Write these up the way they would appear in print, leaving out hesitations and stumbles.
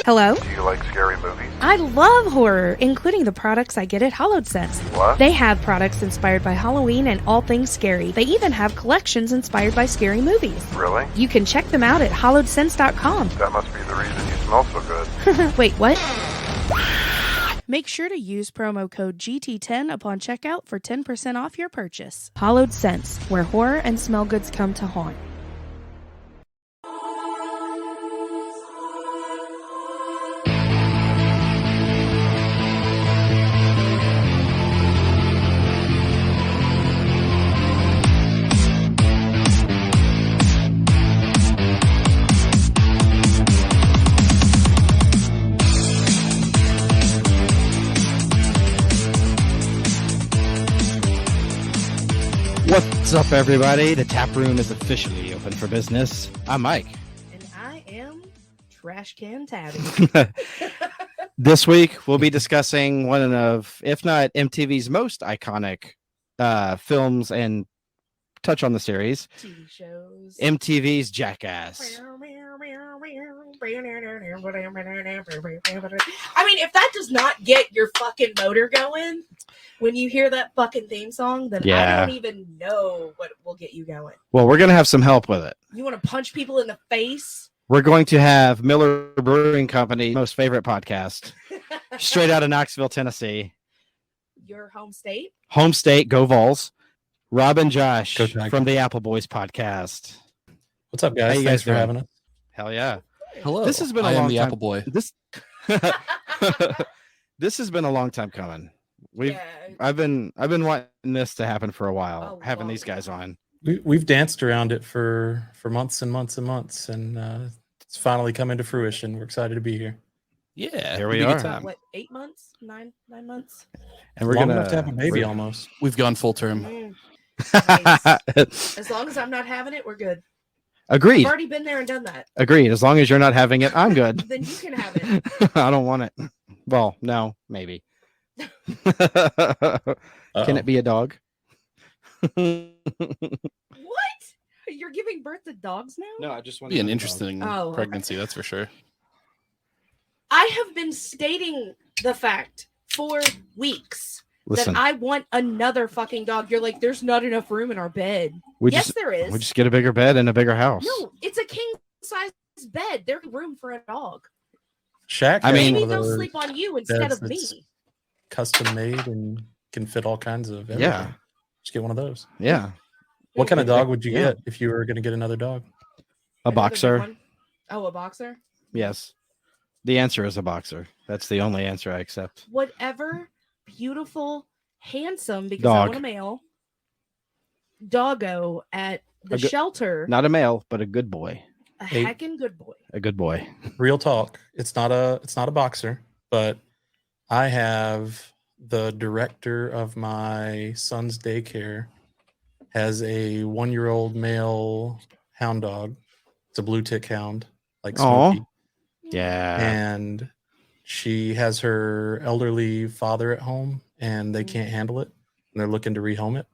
Hello? Do you like scary movies? I love horror, including the products I get at Hollowed Sense. What? They have products inspired by Halloween and all things scary. They even have collections inspired by scary movies. Really? You can check them out at hollowedsense.com. That must be the reason you smell so good. Wait, what? Make sure to use promo code GT10 upon checkout for 10% off your purchase. Hollowed Sense, where horror and smell goods come to haunt. What's up, everybody? The tap room is officially open for business. I'm Mike. And I am Trash Can Tabby. This week, we'll be discussing one of, if not MTV's most iconic films and touch on the series. TV shows. MTV's Jackass. I mean, if that does not get your fucking motor going when you hear that fucking theme song, then Yeah. I don't even know what will get you going. Well, we're going to have some help with it. You want to punch people in the face? We're going to have Miller Brewing Company, most favorite podcast, straight out of Knoxville, Tennessee. Your home state? Home state, go Vols. Rob and Josh Go Tigers. from the Appleboys Podcast. What's up, guys? How you Thanks guys for doing? having us. Hell yeah. Hello. This has been a I long am the time. Apple Boy. This has been a long time coming. Yeah. I've been wanting this to happen for a while, A having long these guys time. on. We've danced around it for months and months and months, and it's finally come into fruition. We're excited to be here. Yeah, Here we it'll be a are. good time. What, 8 months? 9 months? And we're Long gonna enough to have a baby almost. We've gone full term. Mm. Nice. As long as I'm not having it, we're good. Agreed. I've already been there and done that. Agreed. As long as you're not having it, I'm good. Then you can have it. I don't want it. Well, no, maybe. Can it be a dog? What? You're giving birth to dogs now? No, I just want Be an interesting Oh, okay. pregnancy, that's for sure. I have been stating the fact for weeks Listen, that I want another fucking dog. You're like, there's not enough room in our bed. we Yes, just there is. we just get a bigger bed and a bigger house. No, it's a king size bed. There's room for a dog. Shaq. I has mean- one Maybe of they'll those sleep on you instead beds of me. that's custom made and can fit all kinds of everything. Yeah. Just get one of those. Yeah. What kind of dog would you Yeah. get if you were going to get another dog? A Another big boxer. one? Oh, a boxer? Yes. The answer is a boxer. That's the only answer I accept. Whatever beautiful, handsome, because Dog. I want a male, doggo at the A good- shelter. Not a male, but a good boy. A Hey. heckin' good boy. A good boy. Real talk. It's not a boxer, but I have the director of my son's daycare has a 1-year-old male hound dog. It's a blue tick hound, like Aw. Smokey. Yeah. And she has her elderly father at home and they can't handle it and they're looking to rehome it.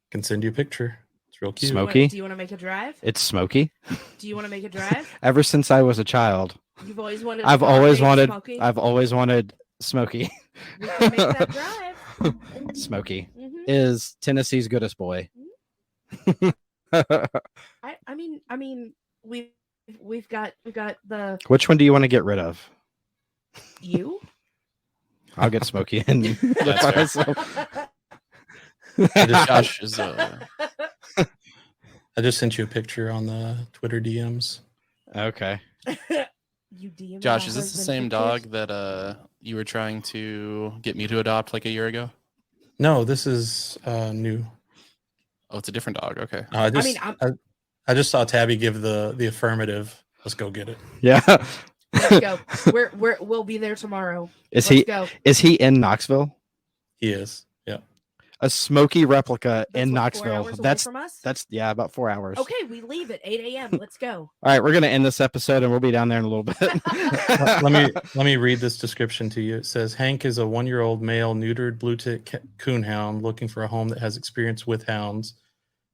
Can send you a picture. It's real cute. Smokey? Do you want to make a drive? It's Smokey. Do you want to make a drive? Ever since I was a child, You've always wanted. I've always wanted Smokey? Smokey. We can make that drive. Smokey Mhm. is Tennessee's goodest boy. I mean, we've got the Which one do you want to get rid of? you. I'll get Smokey and That's by fair. myself. Josh is I just sent you a picture on the Twitter DMs. Okay. You DM Josh, my is this the husband same pictures? dog that you were trying to get me to adopt like a year ago? No, this is new. Oh, it's a different dog. Okay. I just, mean, I just saw Tabby give the affirmative. Let's go get it. Yeah. Let's go. We'll be there tomorrow. Is Let's he go. is he in Knoxville? He is. Yeah. A Smokey replica That's in what, 4 Knoxville. hours away That's from us? about 4 hours. Okay, we leave at 8 a.m. Let's go. All right, we're gonna end this episode and we'll be down there in a little bit. let me read this description to you. It says Hank is a 1-year-old male neutered blue tick coonhound looking for a home that has experience with hounds.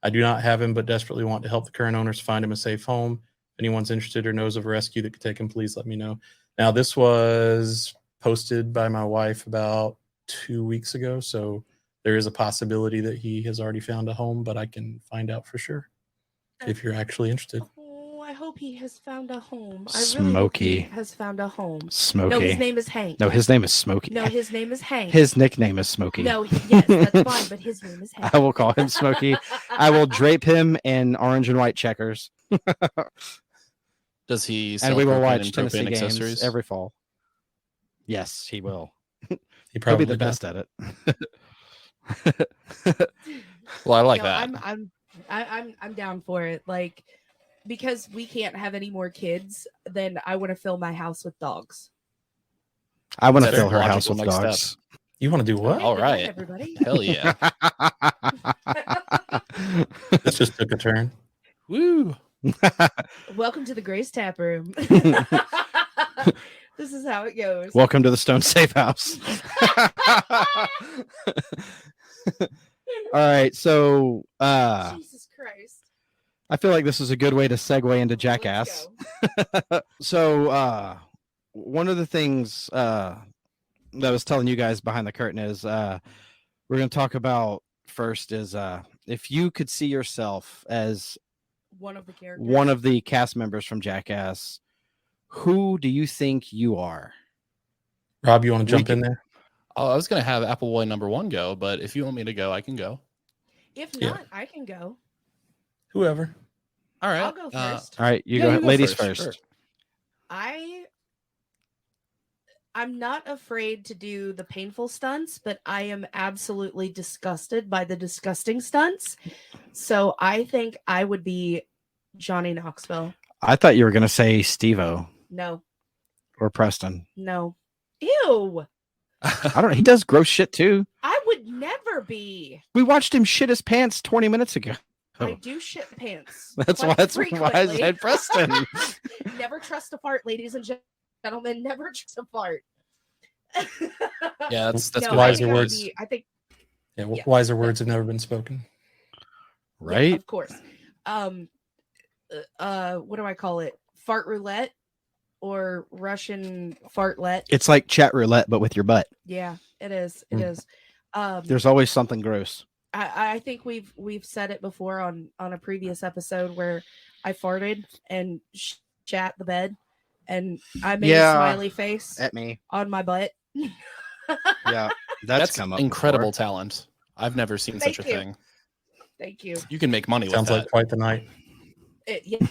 I do not have him, but desperately want to help the current owners find him a safe home. anyone's interested or knows of a rescue that could take him, please let me know. Now, this was posted by my wife about 2 weeks ago, so there is a possibility that he has already found a home, but I can find out for sure if you're actually interested. Oh, I hope he has found a home. I Smokey. really hope he has found a home. Smokey. No, his name is Hank. No, his name is Smokey. No, his name is Hank. His nickname is Smokey. No, yes, that's fine, but his name is Hank. I will call him Smokey. I will drape him in orange and white checkers. Does he sell And we will propane watch and Tennessee propane games accessories? every fall. Yes, he will. He He'll probably be the does. best at it. Well, I like No, that. I'm down for it. Like, because we can't have any more kids, then I want to fill my house with dogs. I want to That's fill a her house logical with next dogs. step. You want to do what? All Good night, right. everybody. Hell yeah. This just took a turn. Woo. Welcome to the Grace Tap Room. This is how it goes. Welcome to the Stone Safe House. All right, so Jesus Christ. I feel like this is a good way to segue into Let's Jackass. go. So one of the things that I was telling you guys behind the curtain is we're going to talk about first is if you could see yourself as One of the characters. one of the cast members from Jackass, who do you think you are? Rob, you want to jump in there? Oh, I was going to have Appleboy #1 go, but if you want me to go, I can go. If Yeah. not, I can go. Whoever. All right. I'll go first. All right, you Yeah, go you ahead. go Ladies first, first. sure. I'm not afraid to do the painful stunts, but I am absolutely disgusted by the disgusting stunts. So I think I would be Johnny Knoxville. I thought you were going to say Steve-O No, or Preston. no. Ew. I don't know. He does gross shit too. I would never be. We watched him shit his pants 20 minutes ago. I do shit pants. That's quite why I said Preston. Never trust a fart, ladies and gentlemen. Never trust a fart. Yeah, that's No, wiser I think I would words. be- I think Yeah, Yeah. wiser words have never been spoken. yeah, Right? of course. What do I call it? Fart roulette or Russian fartlet? It's like chat roulette, but with your butt. Yeah, it is. It Mm. is. There's always something gross. I think we've said it before on a previous episode where I farted and shat the bed, and I made Yeah. a smiley face At me. on my butt. Yeah. That's come up incredible before. talent. I've never seen Thank such a you. thing. Thank you. You can make money Sounds with like that. quite the night.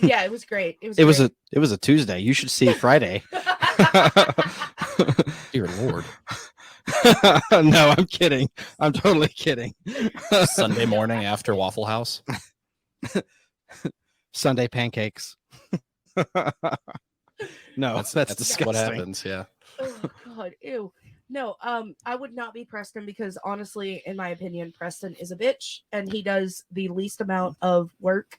Yeah, it was great. It was. It was a Tuesday. You should see Friday. Dear Lord. No, I'm kidding. I'm totally kidding. Sunday morning after Waffle House. Sunday pancakes. No, that's disgusting. what happens. Yeah. Oh God, ew. No, I would not be Preston because honestly, in my opinion, Preston is a bitch and he does the least amount of work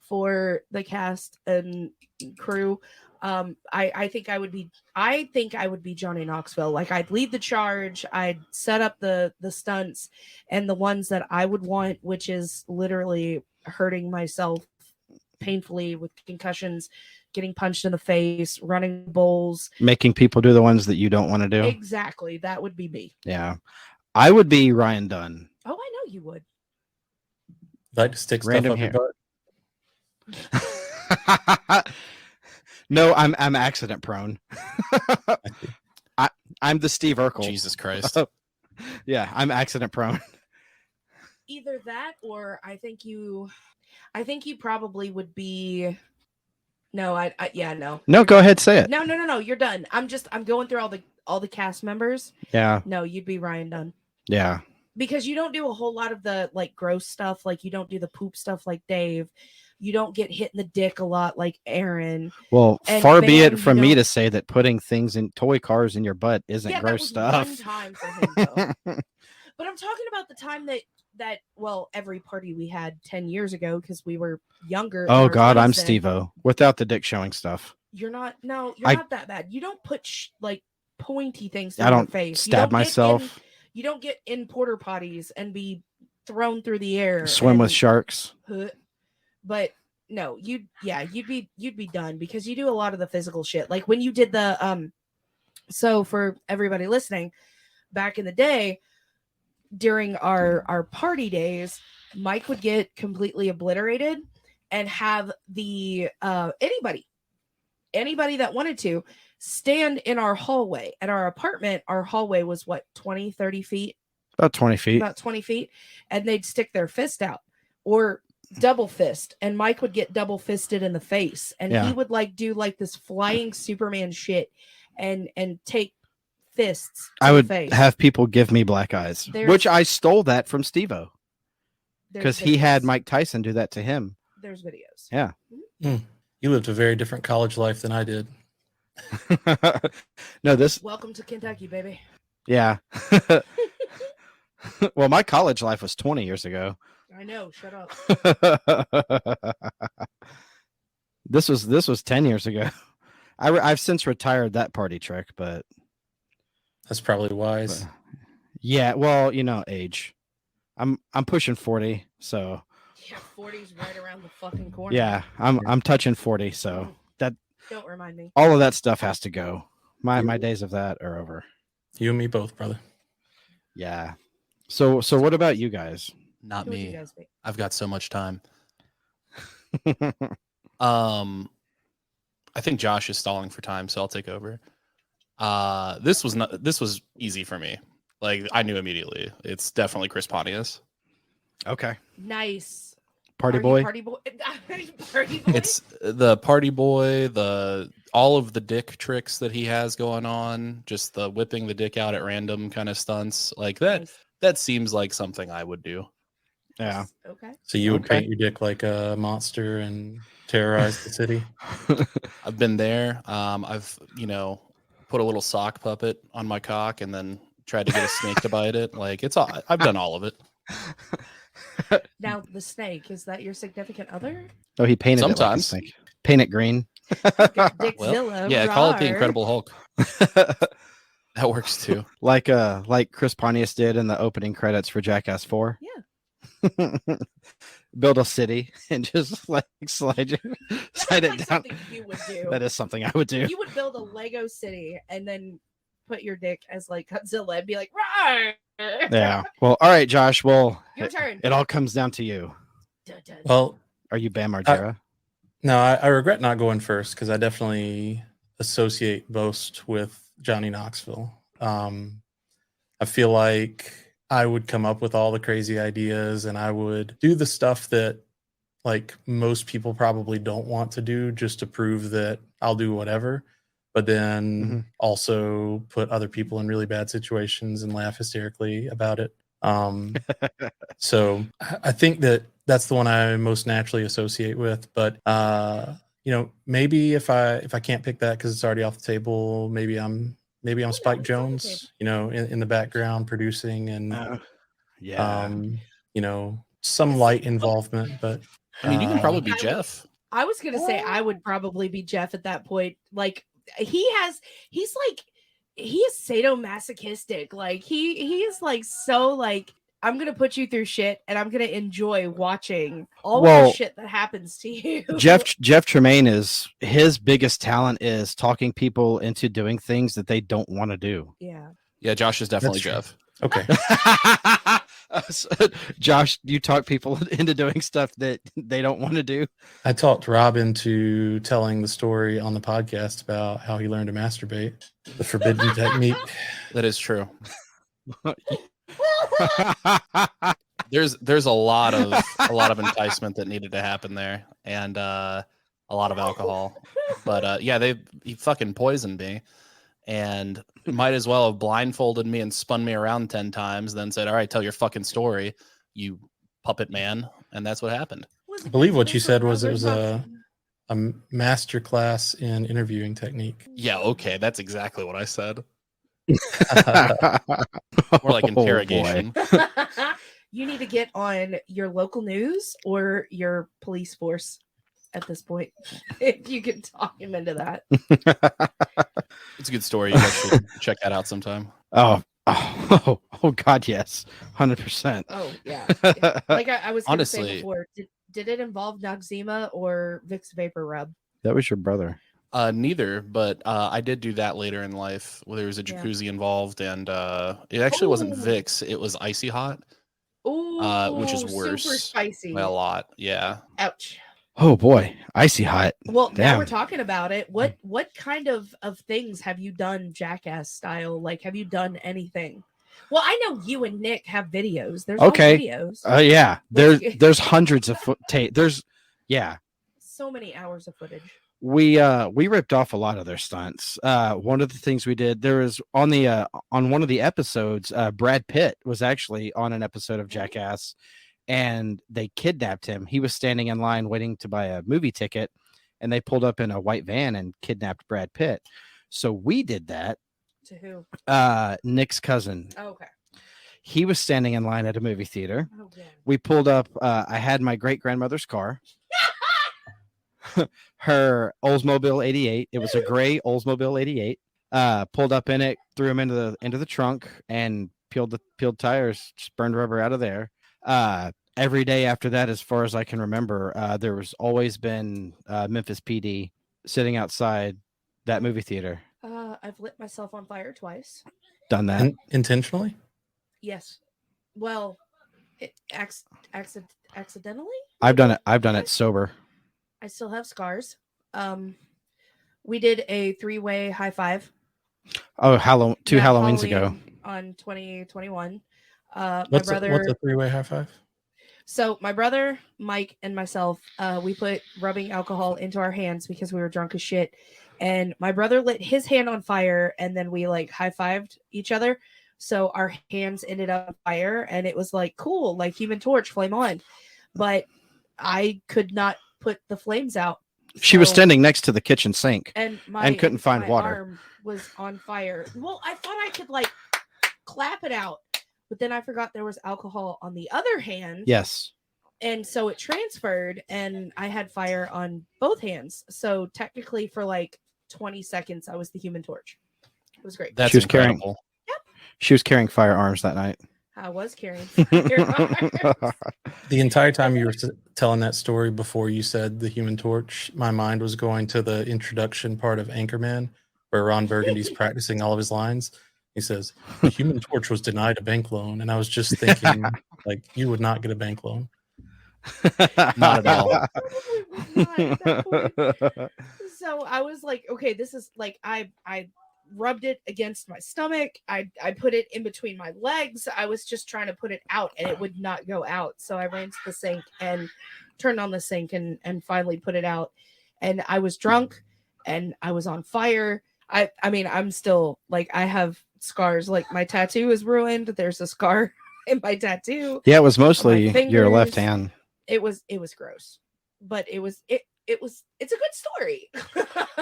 for the cast and crew. I think I would be Johnny Knoxville. Like I'd lead the charge, I'd set up the stunts and the ones that I would want, which is literally hurting myself painfully with concussions, getting punched in the face, running bowls. Making people do the ones that you don't want to do. Exactly. That would be me. Yeah. I would be Ryan Dunn. Oh, I know you would. Like to stick stuff Random up your hair. butt. No, I'm accident prone. I'm the Steve Urkel. Jesus Christ. Yeah, I'm accident prone. Either that or I think you probably would be no. No, go ahead, say it. No, you're done. I'm going through all the cast members. Yeah, No, you'd be Ryan Dunn. yeah. Because you don't do a whole lot of the like gross stuff, like you don't do the poop stuff like Dave. You don't get hit in the dick a lot like Aaron. Well, And far be man, it from you me know- to say that putting things in toy cars in your butt isn't Yeah, gross that was stuff. one time for him, though. But I'm talking about the time that well, every party we had 10 years ago because we were younger. in Oh our God, 20s I'm then. Steve-O without the dick showing stuff. You're not. No, you're I- not that bad. You don't put like pointy things I through your don't face. You stab don't get myself. you don't get in porter potties and be thrown through the air. Swim with and- sharks. But no, you'd be done because you do a lot of the physical shit. Like when you did the so for everybody listening, back in the day during our party days, Mike would get completely obliterated and have the anybody that wanted to stand in our hallway. At our apartment, our hallway was what, 20, 30 feet? About 20 feet. About 20 feet. And they'd stick their fist out or double fist. And Mike would get double fisted in the face. And he would like do like this flying Superman shit and take fists to I would the face. have people give me black eyes, which I stole that from Steve-O because he had Mike Tyson do that to him. There's videos. Yeah. You lived a very different college life than I did. No, this. Welcome to Kentucky, baby. Yeah. Well, my college life was 20 years ago. I know. Shut up. This was 10 years ago. I've since retired that party trick, but that's probably wise. Yeah, well, age. I'm pushing 40, so yeah, 40's right around the fucking corner. Yeah, I'm touching 40, so that don't remind me. All of that stuff has to go. My days of that are over. You and me both, brother. Yeah. So what about you guys? Not Who would you me. guys be? I've got so much time. I think Josh is stalling for time, so I'll take over. This was easy for me. Like I knew immediately. It's definitely Chris Pontius. Okay. Nice. Party boy. Party boy. It's the party boy, all of the dick tricks that he has going on, just the whipping the dick out at random kind of stunts. Like that. Nice. That seems like something I would do. Yeah. Okay. So you would paint your dick like a monster and terrorize the city? I've been there. I've put a little sock puppet on my cock and then tried to get a snake to bite it. Like I've done all of it. Now the snake, is that your significant other? Oh, he painted Sometimes. it like a snake. Paint it green. Dickzilla. Yeah, call it the rawr. Incredible Hulk. That works too. like Chris Pontius did in the opening credits for Jackass 4. Yeah. Build a city and just like slide it Like down. something you would do. That is something I would do. You would build a Lego city and then put your dick as like Godzilla and be like, "Rawr!" Yeah. Well, all right, Josh. Well, Your turn. it all comes down to you. Dun, dun. Well, Are you Bam Margera? no, I regret not going first because I definitely associate Boast with Johnny Knoxville. I feel like I would come up with all the crazy ideas and I would do the stuff that like most people probably don't want to do just to prove that I'll do whatever, but then also put other people in really bad situations and laugh hysterically about it. So I think that's the one I most naturally associate with, but maybe if I can't pick that because it's already off the table, maybe I'm Spike Jones, in the background producing and some light involvement, but I mean, you can probably be Jeff. I was gonna say I would probably be Jeff at that point. Like he's sadomasochistic. Like he is like so like, I'm gonna put you through shit and I'm gonna enjoy watching all of the shit that happens to you. Jeff Tremaine his biggest talent is talking people into doing things that they don't want to do. Yeah, Josh is definitely Jeff. Okay. Josh, you talk people into doing stuff that they don't want to do. I talked Rob into telling the story on the podcast about how he learned to masturbate, the forbidden technique. That is true. There's a lot of enticement that needed to happen there, and a lot of alcohol. But he fucking poisoned me, and might as well have blindfolded me and spun me around 10 times, then said, "All right, tell your fucking story, you puppet man." And that's what happened. I believe what you said was it was a master class in interviewing technique. Yeah, okay, that's exactly what I said. More like interrogation. You need to get on your local news or your police force at this point. If you can talk him into that. It's a good story. You guys should check that out sometime. Oh God, yes, 100%. Oh yeah. Like I was gonna say Honestly, before, Did it involve Noxzema or Vicks Vapor Rub? That was your brother. Neither, but I did do that later in life where there was a Yeah. jacuzzi involved, and it actually wasn't Ooh. Vicks, it was Icy Hot, Ooh, which is super worse spicy. by a lot. Yeah. Ouch. Oh boy, icy hot. Well, now we're Damn. talking about it. What kind of things have you done Jackass style? Like, have you done anything? Well, I know you and Nick have videos. There's Okay. videos. Yeah, Like- there's hundreds of there's So many hours of footage. we ripped off a lot of their stunts. One of the things we did, there was on one of the episodes, Brad Pitt was actually on an episode of Jackass, and they kidnapped him. He was standing in line waiting to buy a movie ticket, and they pulled up in a white van and kidnapped Brad Pitt. So we did that. To who? Nick's cousin. Oh, okay. He was standing in line at a movie theater. Oh, yeah. We pulled up. I had my great grandmother's car. Her Oldsmobile 88. It was a gray Oldsmobile 88. Pulled up in it, threw him into the trunk, and peeled tires, just burned rubber out of there. Every day after that, as far as I can remember, there was always been Memphis PD sitting outside that movie theater. I've lit myself on fire twice. Done that. Intentionally? Yes. Well, accidentally. I've done it. I've done it sober. I still have scars. We did a 3-way high five. Oh, two Yeah, Halloweens ago. Halloween on 2021. My What's brother. what's a three-way high five? So my brother, Mike, and myself, we put rubbing alcohol into our hands because we were drunk as shit. And my brother lit his hand on fire, and then we like high-fived each other. So our hands ended up on fire, and it was like cool, like Human Torch, flame on. But I could not put the flames out. She was So- standing next to the kitchen sink. and couldn't find my water. arm was on fire. Well, I thought I could like clap it out, but then I forgot there was alcohol on the other hand. Yes. And so it transferred, and I had fire on both hands. So technically, for like 20 seconds, I was the Human Torch. It was great. That's She was carrying- incredible. She was carrying firearms that night. I was carrying firearms. The entire time you were telling that story before you said the Human Torch, my mind was going to the introduction part of Anchorman, where Ron Burgundy's practicing all of his lines. He says, "The Human Torch was denied a bank loan," and I was just thinking, like, you would not get a bank loan. Not at all. Probably was not at that point. So I was like, okay, this is like I rubbed it against my stomach. I put it in between my legs. I was just trying to put it out, and it would not go out. So I ran to the sink and turned on the sink and finally put it out. And I was drunk and I was on fire. I mean, I'm still like, I have scars. Like my tattoo is ruined. There's a scar in my tattoo. Yeah, it was mostly your fingers. left hand. It was gross, but it's a good story.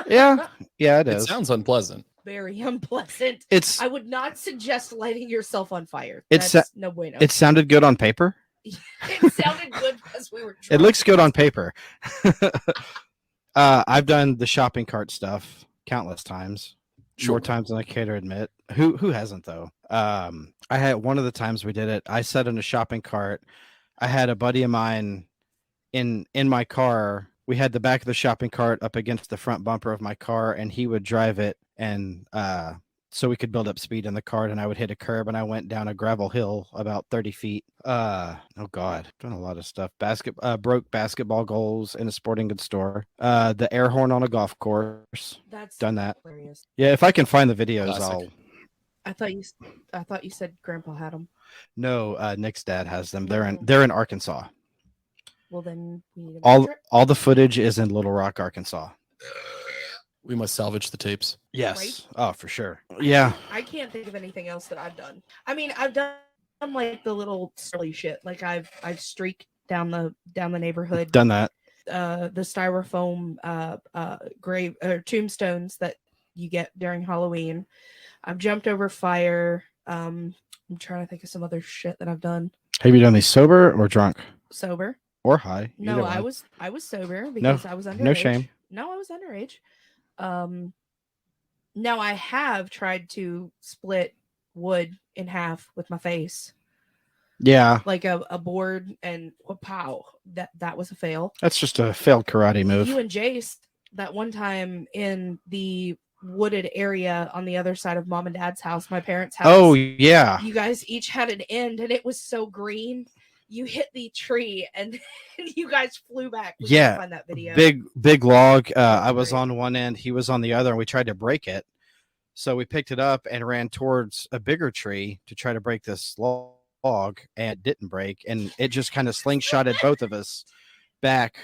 Yeah, it It is. sounds unpleasant. Very unpleasant. It's I would not suggest lighting yourself on fire. It's That's no bueno. it sounded good on paper. It sounded good because we were drunk. It looks good on paper. I've done the shopping cart stuff countless times. More times than I care to admit. Who hasn't though? I had one of the times we did it. I sat in a shopping cart. I had a buddy of mine in my car. We had the back of the shopping cart up against the front bumper of my car, and he would drive it, and so we could build up speed in the cart, and I would hit a curb, and I went down a gravel hill about 30 feet. Oh God, done a lot of stuff. Broke basketball goals in a sporting goods store. The air horn on a golf course. That's Done that. hilarious. Yeah, if I can find the videos, Classic. I thought you said Grandpa had them. No, Nick's dad has them. They're in Arkansas. Well, then we need a All the footage is in Little Rock, Arkansas. We must salvage the tapes. Yes. Right? Oh, for sure. Yeah. I can't think of anything else that I've done. I mean, I've done like the little silly shit. Like I've streaked down the neighborhood. Done that. The styrofoam grave or tombstones that you get during Halloween. I've jumped over fire. I'm trying to think of some other shit that I've done Have you done these sober or drunk sober. or high? No, Either I one. was sober because I was underage. no shame. No, I was underage. Now I have tried to split wood in half with my face. Yeah, like a board, and pow, that was a fail. that's just a failed karate move. You and Jace that one time in the wooded area on the other side of mom and dad's house, my parents' house. Oh yeah, You guys each had an end, and it was so green. You hit the tree, and you guys flew back. We Yeah. gotta find that video. big log. I was Great. on one end, he was on the other, and we tried to break it. So we picked it up and ran towards a bigger tree to try to break this log, and it didn't break, and it just kind of slingshotted both of us back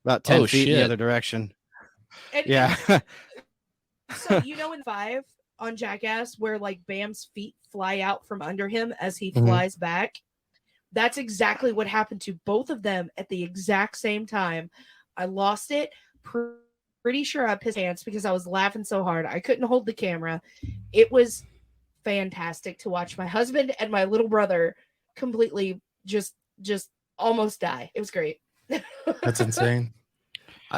about 10 Oh, feet in the shit. other direction. And- Yeah. So you know in 5 on Jackass where like Bam's feet fly out from under him as he Mhm. flies back? That's exactly what happened to both of them at the exact same time. I lost it. Pretty sure I pissed pants because I was laughing so hard. I couldn't hold the camera. It was fantastic to watch my husband and my little brother completely just almost die. It was great. That's insane.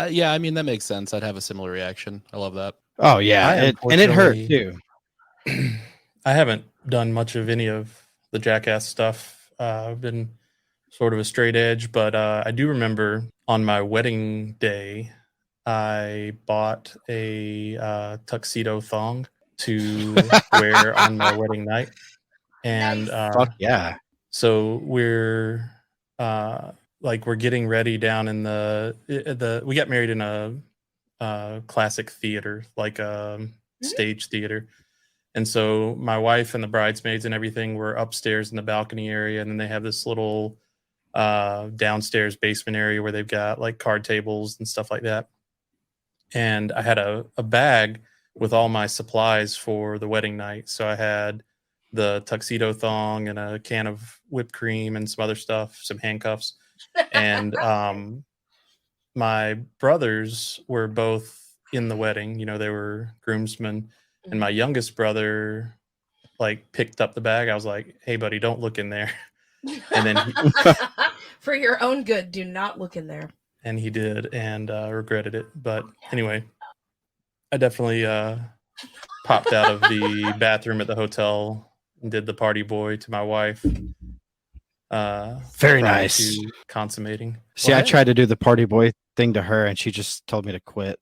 Yeah, I mean that makes sense. I'd have a similar reaction. I love that. Oh yeah, I and it hurt unfortunately- too. I haven't done much of any of the Jackass stuff. I've been sort of a straight edge, but I do remember on my wedding day, I bought a tuxedo thong to wear on my wedding night, and Nice. Fuck yeah. so we're we're getting ready down in the we got married in a classic theater, like a stage theater. And so my wife and the bridesmaids and everything were upstairs in the balcony area, and then they have this little downstairs basement area where they've got like card tables and stuff like that. And I had a bag with all my supplies for the wedding night. So I had the tuxedo thong and a can of whipped cream and some other stuff, some handcuffs. And my brothers were both in the wedding. You know, they were groomsmen. And my youngest brother like picked up the bag. I was like, "Hey, buddy, don't look in there." And then For your own good, do not look in there. and he did, and regretted it. But anyway, I definitely popped out of the bathroom at the hotel and did the party boy to my wife. Very prior nice. to consummating. See, Well, I hey. tried to do the party boy thing to her, and she just told me to quit.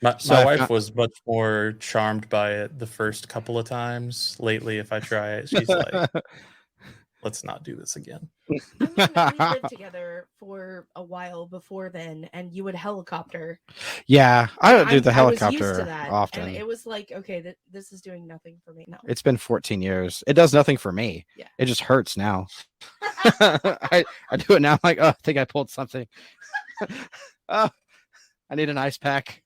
My So I wife found- was much more charmed by it the first couple of times. Lately, if I try it, she's like, "Let's not do this again." I mean, we lived together for a while before then, and you would helicopter. Yeah, I don't do I'm- the I was used to helicopter that, often. and it was like, okay, this is doing nothing for me. No. It's been 14 years. It does nothing for me. Yeah. It just hurts now. I do it now. I'm like, oh, I think I pulled something. Oh, I need an ice pack.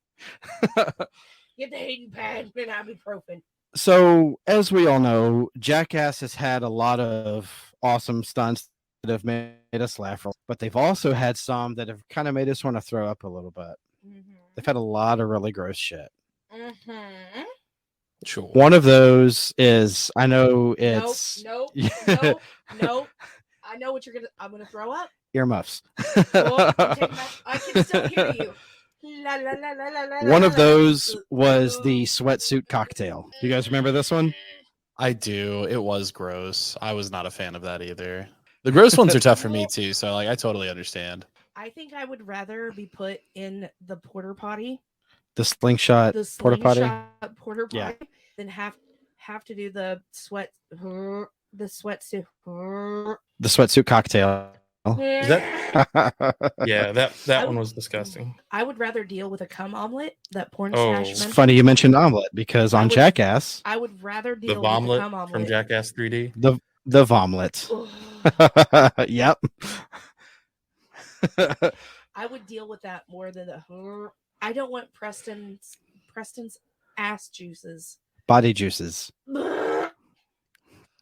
Get the heating pad and ibuprofen. So, as we all know, Jackass has had a lot of awesome stunts that have made us laugh, but they've also had some that have kind of made us want to throw up a little bit. They've had a lot of really gross shit. Sure. One of those is, I know it's Nope. I know what I'm gonna throw up. earmuffs. Oh, I can still hear you. La, la, la, la, la, la, One la, of la. those was the sweatsuit cocktail. You guys remember this one? I do. It was gross. I was not a fan of that either. The gross ones are tough for me too, so like I totally understand. I think I would rather be put in the porter potty, The slingshot the porta potty. slingshot porter potty, Yeah. than have to do the sweatsuit. The sweatsuit cocktail. Is that- Yeah, that I one would- was disgusting. I would rather deal with a cum omelet that porn Oh. stash It's mentioned. funny you mentioned omelet because I on would- Jackass, I would rather The deal with a cum vomlet omelet from Jackass 3D. the vomlet. Ugh. Yep. I would deal with that more than the. I don't want Preston's ass juices. Body juices. Ugh.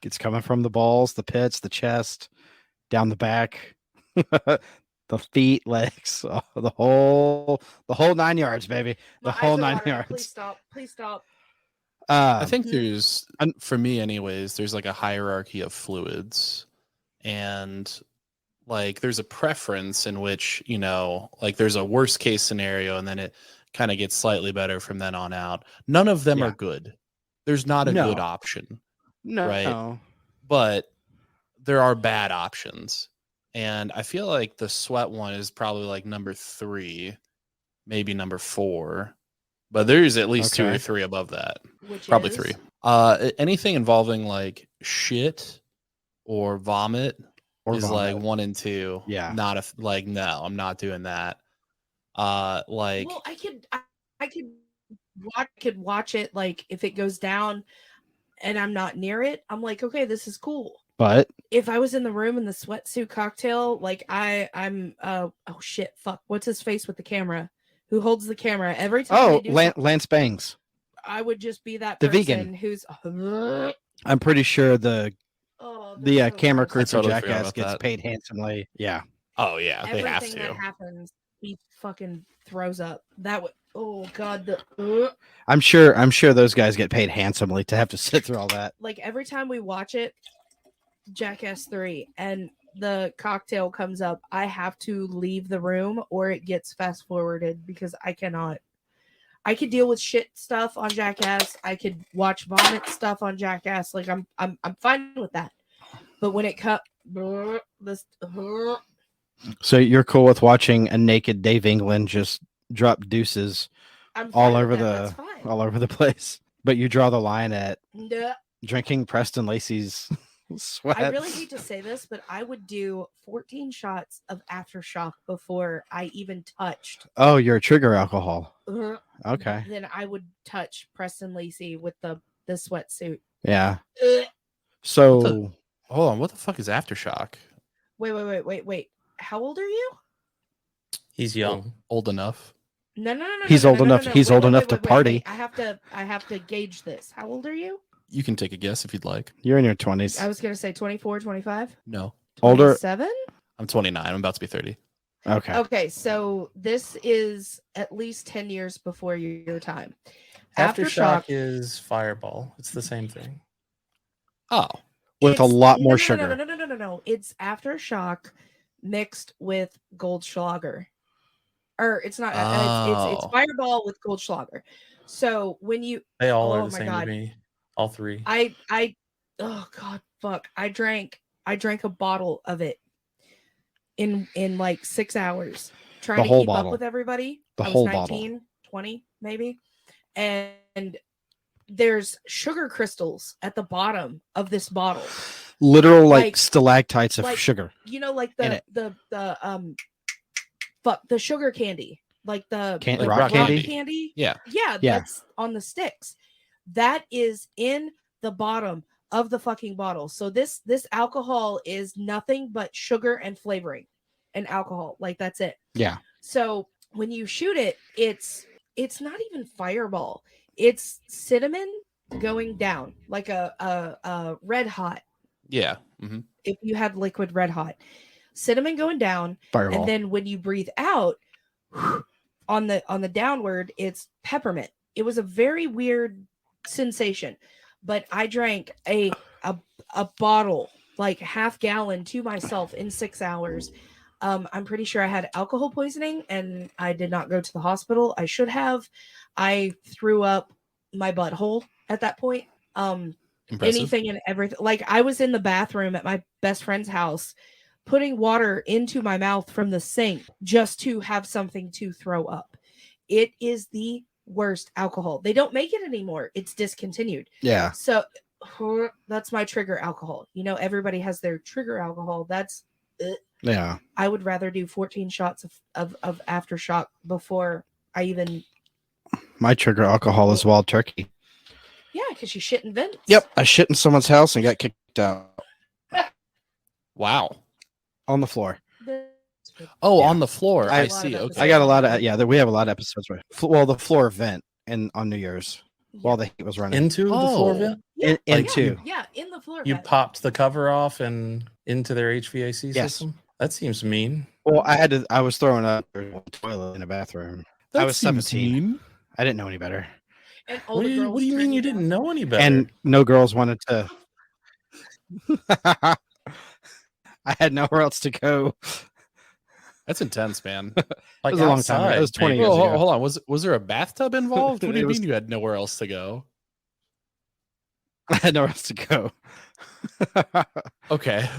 It's coming from the balls, the pits, the chest, down the back, the feet, legs, the whole 9 yards, baby. The My eyes whole are 9 watering. yards. Please stop. Please stop. I Um, think Mhm. there's, for me anyways, there's like a hierarchy of fluids, and like there's a preference in which, you know, like there's a worst case scenario and then it kind of gets slightly better from then on out. None of them Yeah. are good. There's not a No. good option. No. Right. But there are bad options. And I feel like the sweat one is probably like number 3, maybe number 4. But there's at least 2 or Okay. 3 above that. Which Probably is? 3. Anything involving like shit or vomit Or is vomit. like 1 and 2. Yeah. Not like no, I'm not doing that. Like Well, I could watch it, like if it goes down and I'm not near it, I'm like, okay, this is cool. But If I was in the room in the sweatsuit cocktail, like I'm oh shit, fuck, what's his face with the camera? Who holds the camera every time? They do something, Lance Bangs. I would just be that The person vegan. who's I'm pretty sure the they're so camera gross. crew I for totally forgot Jackass about gets that. paid handsomely. Yeah. oh yeah, they have Everything that to. happens, he fucking throws up. That would, oh god, the I'm sure those guys get paid handsomely to have to sit through all that. like every time we watch it, Jackass 3, and the cocktail comes up, I have to leave the room or it gets fast forwarded because I cannot. I could deal with shit stuff on Jackass. I could watch vomit stuff on Jackass. Like I'm fine with that. But when it cut this So you're cool with watching a naked Dave England just drop deuces I'm all fine over with that. That's fine. the place, but you draw the line at Nah. drinking Preston Lacey's sweat. I really hate to say this, but I would do 14 shots of aftershock before I even touched. Oh, you're a trigger alcohol. Okay. Then I would touch Preston Lacey with the sweatsuit. Yeah. Ugh. So Hold on, what the fuck is aftershock? Wait. How old are you? He's young. Old enough. No. He's old enough- he's old enough to party. Wait. I have to gauge this. How old are you? You can take a guess if you'd like. you're in your 20s. I was gonna say 24, 25, No, Older. 7. I'm 29. I'm about to be 30. Okay. Okay, so this is at least 10 years before your time. Aftershock is Fireball. It's the same thing. Oh, With a It's- lot more no, sugar. No. It's Aftershock mixed with Goldschlager. Or it's not. It's Oh. Fireball with Goldschlager. So when you, They all Oh are the my same God. to me. All 3. I oh god, fuck! I drank a bottle of it in like 6 hours, trying The to whole keep bottle. up with everybody. The I was whole 19, 20 maybe, and there's sugar crystals at the bottom of this bottle. Literal Like- stalactites of like- sugar. You know, like In the it. the sugar candy, like the Can- like rock the candy? candy. Yeah. Yeah, Yeah. that's on the sticks. That is in the bottom of the fucking bottle. So this alcohol is nothing but sugar and flavoring and alcohol. Like that's it. Yeah. So when you shoot it, it's not even Fireball. It's cinnamon going down like a red hot. yeah. Hmm. If you had liquid red hot, cinnamon going down, Fireball. and then when you breathe out on the downward, it's peppermint. It was a very weird sensation, but I drank a bottle, like half gallon, to myself in 6 hours. I'm pretty sure I had alcohol poisoning and I did not go to the hospital. I should have. I threw up my butthole at that point. Impressive. Anything and everything. Like I was in the bathroom at my best friend's house, putting water into my mouth from the sink just to have something to throw up. It is the worst alcohol. They don't make it anymore. It's discontinued. Yeah. So that's my trigger alcohol. You know, everybody has their trigger alcohol. That's Yeah. I would rather do 14 shots of aftershock before I even. My trigger alcohol is wild turkey. Yeah, because you shit in vents. Yep. I shit in someone's house and got kicked out Wow. on the floor. Oh, Yeah. on the floor. I- I see. Okay. I got a lot of we have a lot of episodes where the floor vent and on New Year's while the heat was running. Into the floor Oh. vent? Yeah, into. yeah, in the floor. You vent. popped the cover off and into their HVAC Yes. system? That seems mean. Well, I was throwing up in a toilet in a bathroom. I was 17. I didn't know any better. And all What the do you girls mean turned you down. didn't know any better? And no girls wanted to. I had nowhere else to go. That's intense, man. like was a long time ago. It was 20 maybe. years Well, ago. hold on. Was there a bathtub involved? What do It you was- mean you had nowhere else to go? I had nowhere else to go. Okay.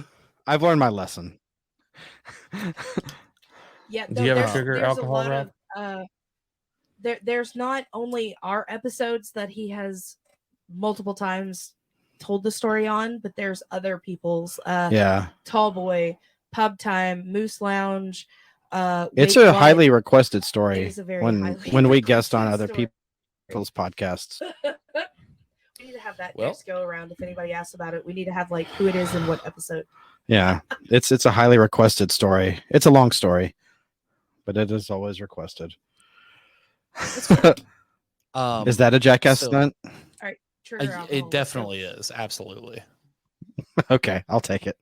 I've learned my lesson. Yeah, Do you have a there's, trigger there's alcohol, a lot Rob? of there's not only our episodes that he has multiple times told the story on, but there's other people's Yeah, Tall Boy, Pub Time, Moose Lounge. it's Wait a What? highly requested It story is a very when highly we guest on requested other story. people's podcasts. We need to have that Well- next go around. If anybody asks about it, we need to have like who it is and what episode. Yeah, it's a highly requested story. It's a long story, but it is always requested. Is that a Jackass so- stunt? Trigger alcohol, let's go. It definitely is. Absolutely. Okay, I'll take it.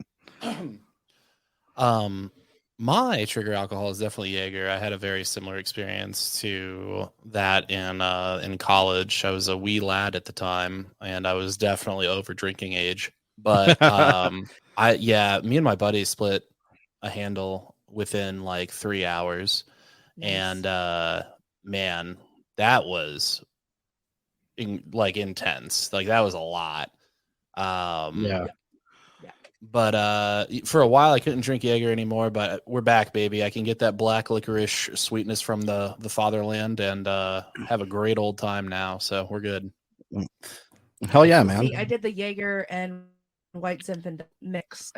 My trigger alcohol is definitely Jaeger. I had a very similar experience to that in college. I was a wee lad at the time, and I was definitely over drinking age. But me and my buddy split a handle within like 3 hours, Nice. and man, that was intense. Like that was a lot. Yeah. But for a while I couldn't drink Jaeger anymore, but we're back, baby. I can get that black licorice sweetness from the fatherland and have a great old time now. So we're good. Hell yeah, man. See, I did the Jaeger and White Zinfandel mix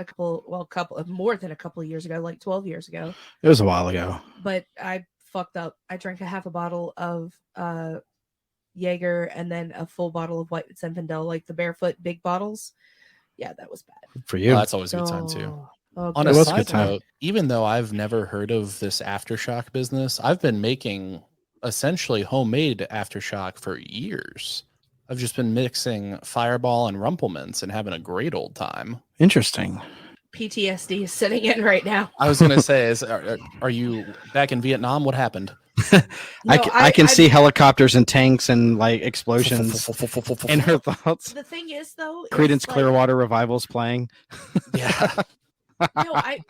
more than a couple of years ago, like 12 years ago. It was a while ago. But I fucked up. I drank a half a bottle of Jaeger and then a full bottle of White Zinfandel, like the barefoot big bottles. Yeah, that was bad. For you. That's always a good time too. Oh, On It a was a good side time. note, even though I've never heard of this aftershock business, I've been making essentially homemade aftershock for years. I've just been mixing Fireball and Rumplemints and having a great old time. Interesting. PTSD is sitting in right now. I was gonna say, are you back in Vietnam? What happened? I can see helicopters and tanks and like explosions in her thoughts. The thing is, though, Creedence it's like- Clearwater Revival's playing. Yeah. No, I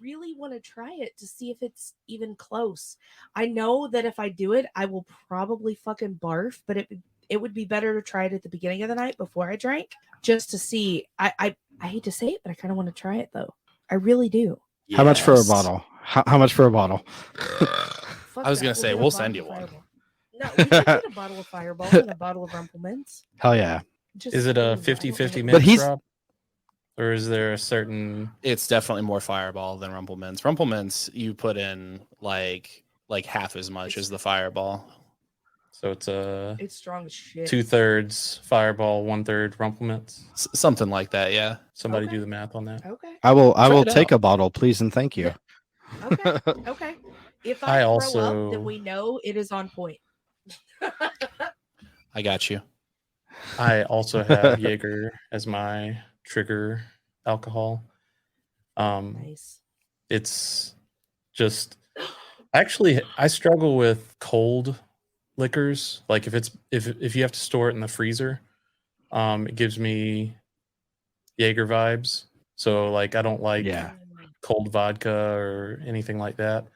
really want to try it to see if it's even close. I know that if I do it, I will probably fucking barf, but it would be better to try it at the beginning of the night before I drank, just to see. I hate to say it, but I kind of want to try it though. I really do. How much for a Yes. bottle? How much for a bottle? Fuck I was that, gonna say, get a we'll bottle send of you one. Fireball. No, we can get a bottle of Fireball and a bottle of Rumplemints. Hell yeah. Just Is it a I don't 50-50 know. mix, But he's- Rob? Or is there a certain... It's definitely more Fireball than Rumplemints. Rumplemints you put in like half as much as the Fireball. So it's a It's strong as shit. 2/3 Fireball, 1/3 Rumplemints? Something like that, yeah. Somebody Okay. do the math on that. Okay. I will Try it take out. a bottle, please and thank you. Okay. Okay. If I I, throw also- up, then we know it is on point. I got you. I also have Jaeger as my trigger alcohol. Nice. It's just actually I struggle with cold liquors. Like if you have to store it in the freezer, it gives me Jaeger vibes. So like I don't like Yeah. cold vodka or anything like that.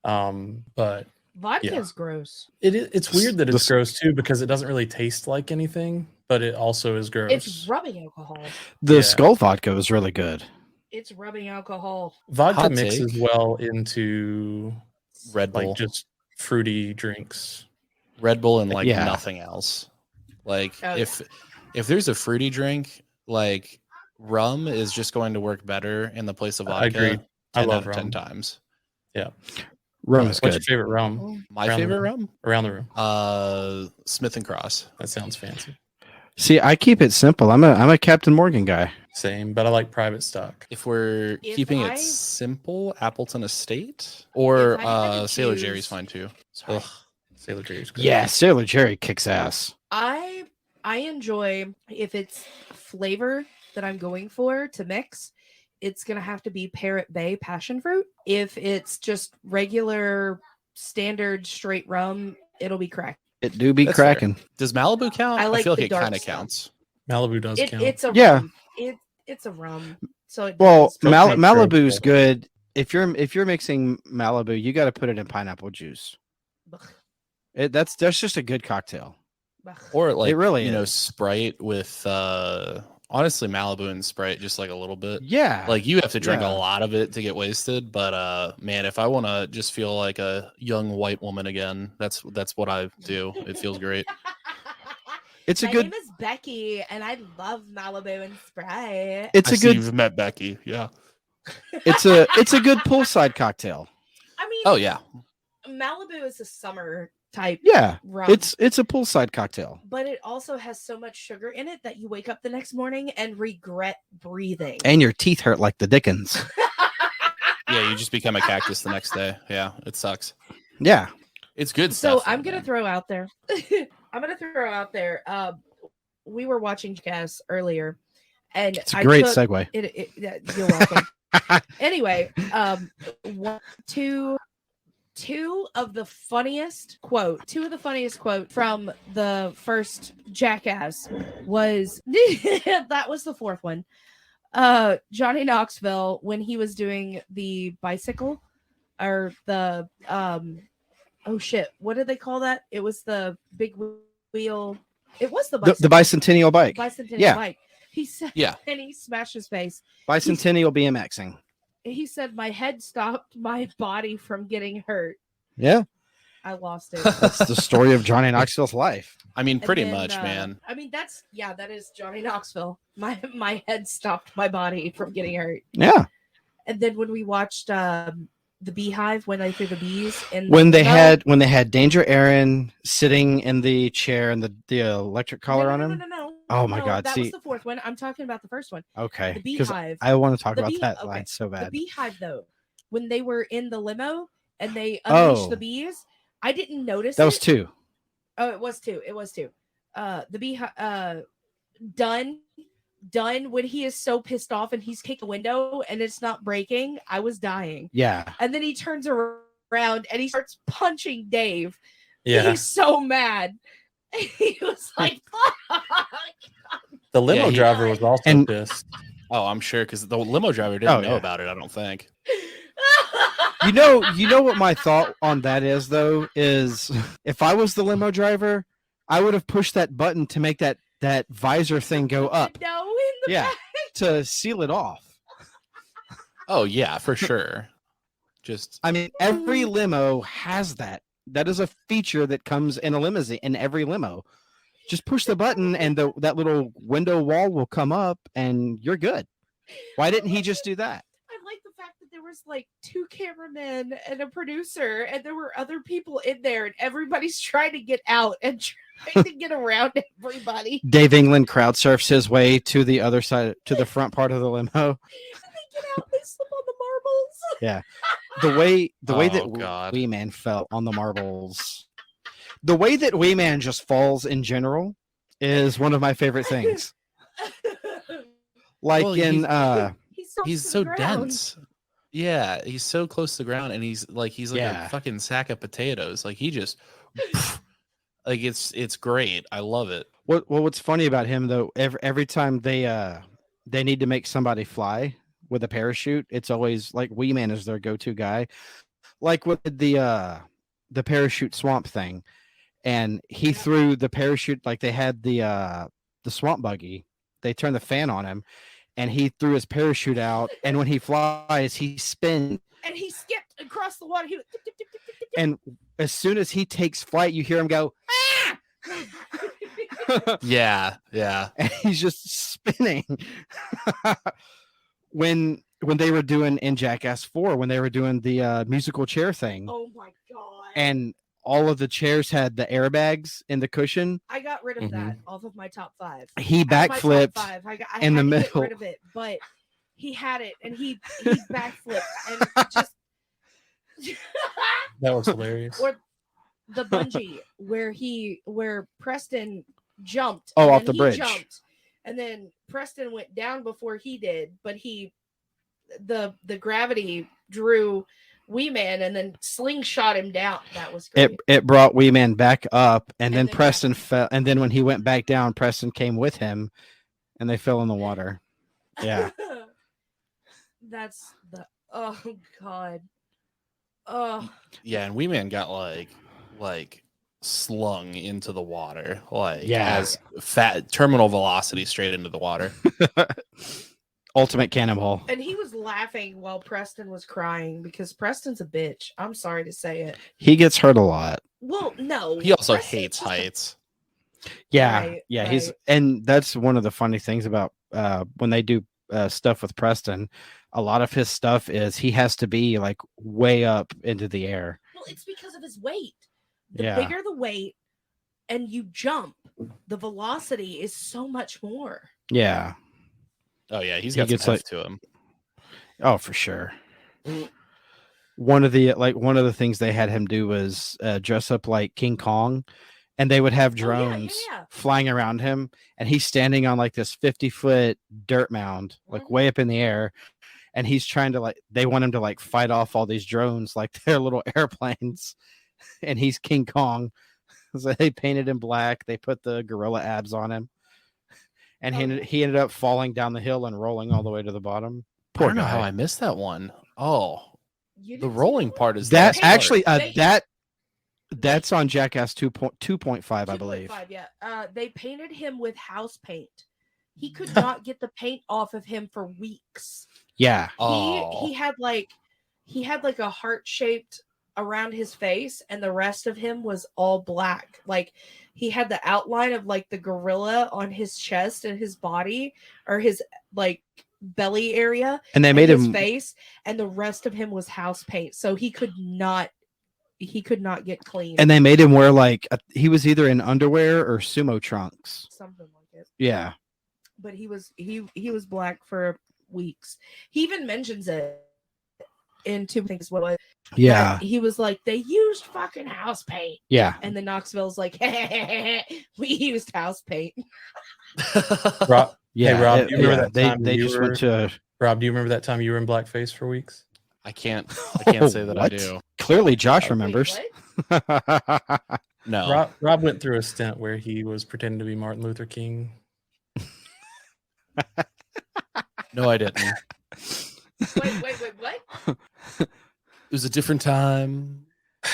But Vodka Yeah. is gross. it's weird that it's This- gross too because it doesn't really taste like anything, but it also is gross. It's rubbing alcohol. The Yeah. Skull vodka was really good. It's rubbing alcohol. Vodka Hot mixes take. well into Red Bull. like just fruity drinks. Red Bull and like Yeah. nothing else. Like Oh, if there's a fruity drink, like rum is just going to work better in the place of I vodka. agree. I 10 love out of 10 rum. times. Rum is What's good. your favorite rum? My Around the favorite room. rum? Around the room. Smith and Cross. That sounds fancy. See, I keep it simple. I'm a Captain Morgan guy. Same, but I like private stock. If we're If keeping I- it simple, Appleton Estate or If I had to Sailor choose- Jerry's fine too. Sorry. Ugh, Sailor Jerry's great. Yeah, Sailor Jerry kicks ass. I enjoy if it's flavor that I'm going for to mix, it's gonna have to be Parrot Bay passion fruit. If it's just regular standard straight rum, it'll be crack. It do be That's fair. cracking. Does Malibu count? I I like feel like the it dark kind of stuff. counts. Malibu does count. It's a Yeah. rum. It's a rum. So it Well, does. Mal- Mal- Coconut drink, Malibu's though. good. If you're mixing Malibu, you got to put it in pineapple juice. Ugh, That's just a good cocktail. Or like really you know, is. Sprite with honestly Malibu and Sprite, just like a little bit. Yeah. Like you have to drink Yeah. a lot of it to get wasted, but man, if I want to just feel like a young white woman again, that's what I do. It feels great. It's a My good. name is Becky, and I love Malibu and Sprite. It's I a see good. you've met Becky. Yeah. It's a good poolside cocktail. I mean, Oh yeah. Malibu is a summer type Yeah. rum. It's a poolside cocktail. But it also has so much sugar in it that you wake up the next morning and regret breathing. And your teeth hurt like the Dickens. Yeah, you just become a cactus the next day. Yeah, it sucks. Yeah. It's good So stuff. I'm though, gonna man. throw out there. We were watching Jackass earlier, and It's a great took segue. You're welcome. Anyway, two of the funniest quote from the first Jackass was that was the fourth one. Johnny Knoxville, when he was doing the bicycle or the oh shit, what did they call that? It was the big wheel. It was the The bicentennial bike. bicentennial bike. He said, Yeah. and he smashed his face. Bicentennial BMXing. He said, "My head stopped my body from getting hurt." Yeah. I lost it. That's the story of Johnny Knoxville's life. I mean, And pretty then, much, man. I mean, that is Johnny Knoxville. My head stopped my body from getting hurt. Yeah. And then when we watched the Beehive, when they threw the bees, and When they had Danger Aaron sitting in the chair and the electric collar on him. No. Oh my God, that see- was the fourth one. I'm talking about the first one. Okay. The 'Cause Beehive. I want to talk The about bee- that okay. line so The bad. Beehive, though, when they were in the limo and they unleashed the bees, I didn't notice That it. was 2. Oh, it was 2. It was 2. The Beehive, done when he is so pissed off and he's kicked the window and it's not breaking. I was dying. Yeah. And then he turns around and he starts punching Dave. Yeah. He's so mad. He was like, fuck. The limo Yeah, he- driver was also And- pissed. Oh, I'm sure because the limo driver didn't know yeah. about it. I don't think. You know what my thought on that is though is if I was the limo driver, I would have pushed that button to make that visor thing go up. No, in the Yeah. back. To seal it off. Oh yeah, for sure. Just I mean, every limo has that. That is a feature that comes in a limousine in every limo. Just push the button and that little window wall will come up and you're good. Why didn't he just do that? I like the fact that there was like 2 cameramen and a producer, and there were other people in there, and everybody's trying to get out and trying to get around everybody. Dave England crowd surfs his way to the other side, to the front part of the limo. And they get out, they slip on the marbles. Yeah. The way Oh, that God. Wee Man fell on the marbles. The way that Wee Man just falls in general is one of my favorite things. Like Well, in he's so dense. Yeah, he's so close to the ground, and he's like Yeah. a fucking sack of potatoes. Like he just like it's great. I love it. What's funny about him though, every time they need to make somebody fly with a parachute, it's always like Wee Man is their go-to guy. Like with the parachute swamp thing. And he threw the parachute, like they had the swamp buggy. They turned the fan on him, and he threw his parachute out. And when he flies, he spins. And he skipped across the water. He went, tip, tip, tip, tip, tip, tip. And as soon as he takes flight, you hear him go, ah! Yeah. And he's just spinning. when they were doing in Jackass 4, when they were doing the musical chair thing, Oh my god! and all of the chairs had the airbags in the cushion, I got rid of that off of my top 5. he Out of my top backflipped 5, I in the had to get middle. rid of it, but he had it, and he backflipped and just. That was hilarious. Or the bungee where Preston jumped. Oh, and off then the he bridge. jumped, and then Preston went down before he did, but the gravity drew Wee Man and then slingshot him down. That was great. It brought Wee Man back up, and then then Preston fell. And then when he went back down, Preston came with him, and they fell in the water. Yeah. That's the oh god. Oh, Yeah, and Wee Man got like slung into the water, like Yeah. as fat terminal velocity straight into the water. Ultimate cannonball. And he was laughing while Preston was crying because Preston's a bitch. I'm sorry to say it. He gets hurt a lot. Well, no. He also Preston's hates just a- heights. Yeah, Right, yeah. He's right. and that's one of the funny things about when they do stuff with Preston. A lot of his stuff is he has to be like way up into the air. Well, it's because of his weight. The Yeah. bigger the weight and you jump, the velocity is so much more. Yeah. Oh yeah, he's He got some gets, heft like- to him. Oh, for sure. One of the things they had him do was dress up like King Kong, and they would have yeah, drones yeah. flying around him, and he's standing on like this 50-foot dirt mound, like Mhm. way up in the air, and he's trying to they want him to like fight off all these drones like they're little airplanes, and he's King Kong. So they painted him black. They put the gorilla abs on him, and he ended up falling down the hill and rolling all the way to the bottom. I Poor don't know how guy. I missed that one. Oh, You the didn't see rolling that one? part is That the best part. actually They- that's on Jackass 2.5, I believe. 2.5, yeah. They painted him with house paint. He could not get the paint off of him for weeks. Yeah. Oh, He had like a heart shaped around his face, and the rest of him was all black. Like he had the outline of like the gorilla on his chest and his body, or his like belly area, And they and made his him face, and the rest of him was house paint. So he could not get clean. and they made him wear like he was either in underwear or sumo trunks. Something like it. Yeah. But he was black for weeks. He even mentions it in two things. What Yeah. he was like, they used fucking house paint, Yeah. and then Knoxville's like, we used house paint. Rob, Yeah. Hey, Rob, do you remember that they time they you just were- went to Rob, do you remember that time you were in blackface for weeks? I can't say that I What? do. Clearly Josh Wait, remembers. what? No. Rob went through a stint where he was pretending to be Martin Luther King. No, I didn't. Wait, what? It was a different time.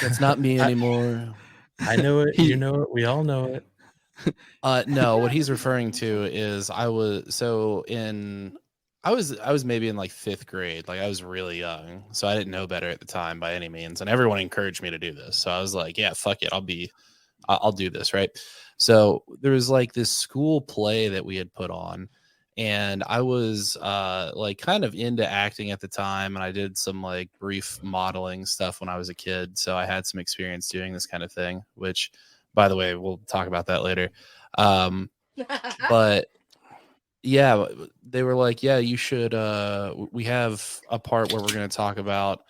That's not me anymore. I know it. He- You know it. We all know it. No, what he's referring to is I was maybe in like 5th grade. Like I was really young. So I didn't know better at the time by any means. And everyone encouraged me to do this. So I was like, yeah, fuck it. I'll do this. Right. So there was like this school play that we had put on. And I was like kind of into acting at the time. And I did some like brief modeling stuff when I was a kid. So I had some experience doing this kind of thing, which, by the way, we'll talk about that later. But yeah, they were like, yeah, you should, we have a part where we're going to talk about,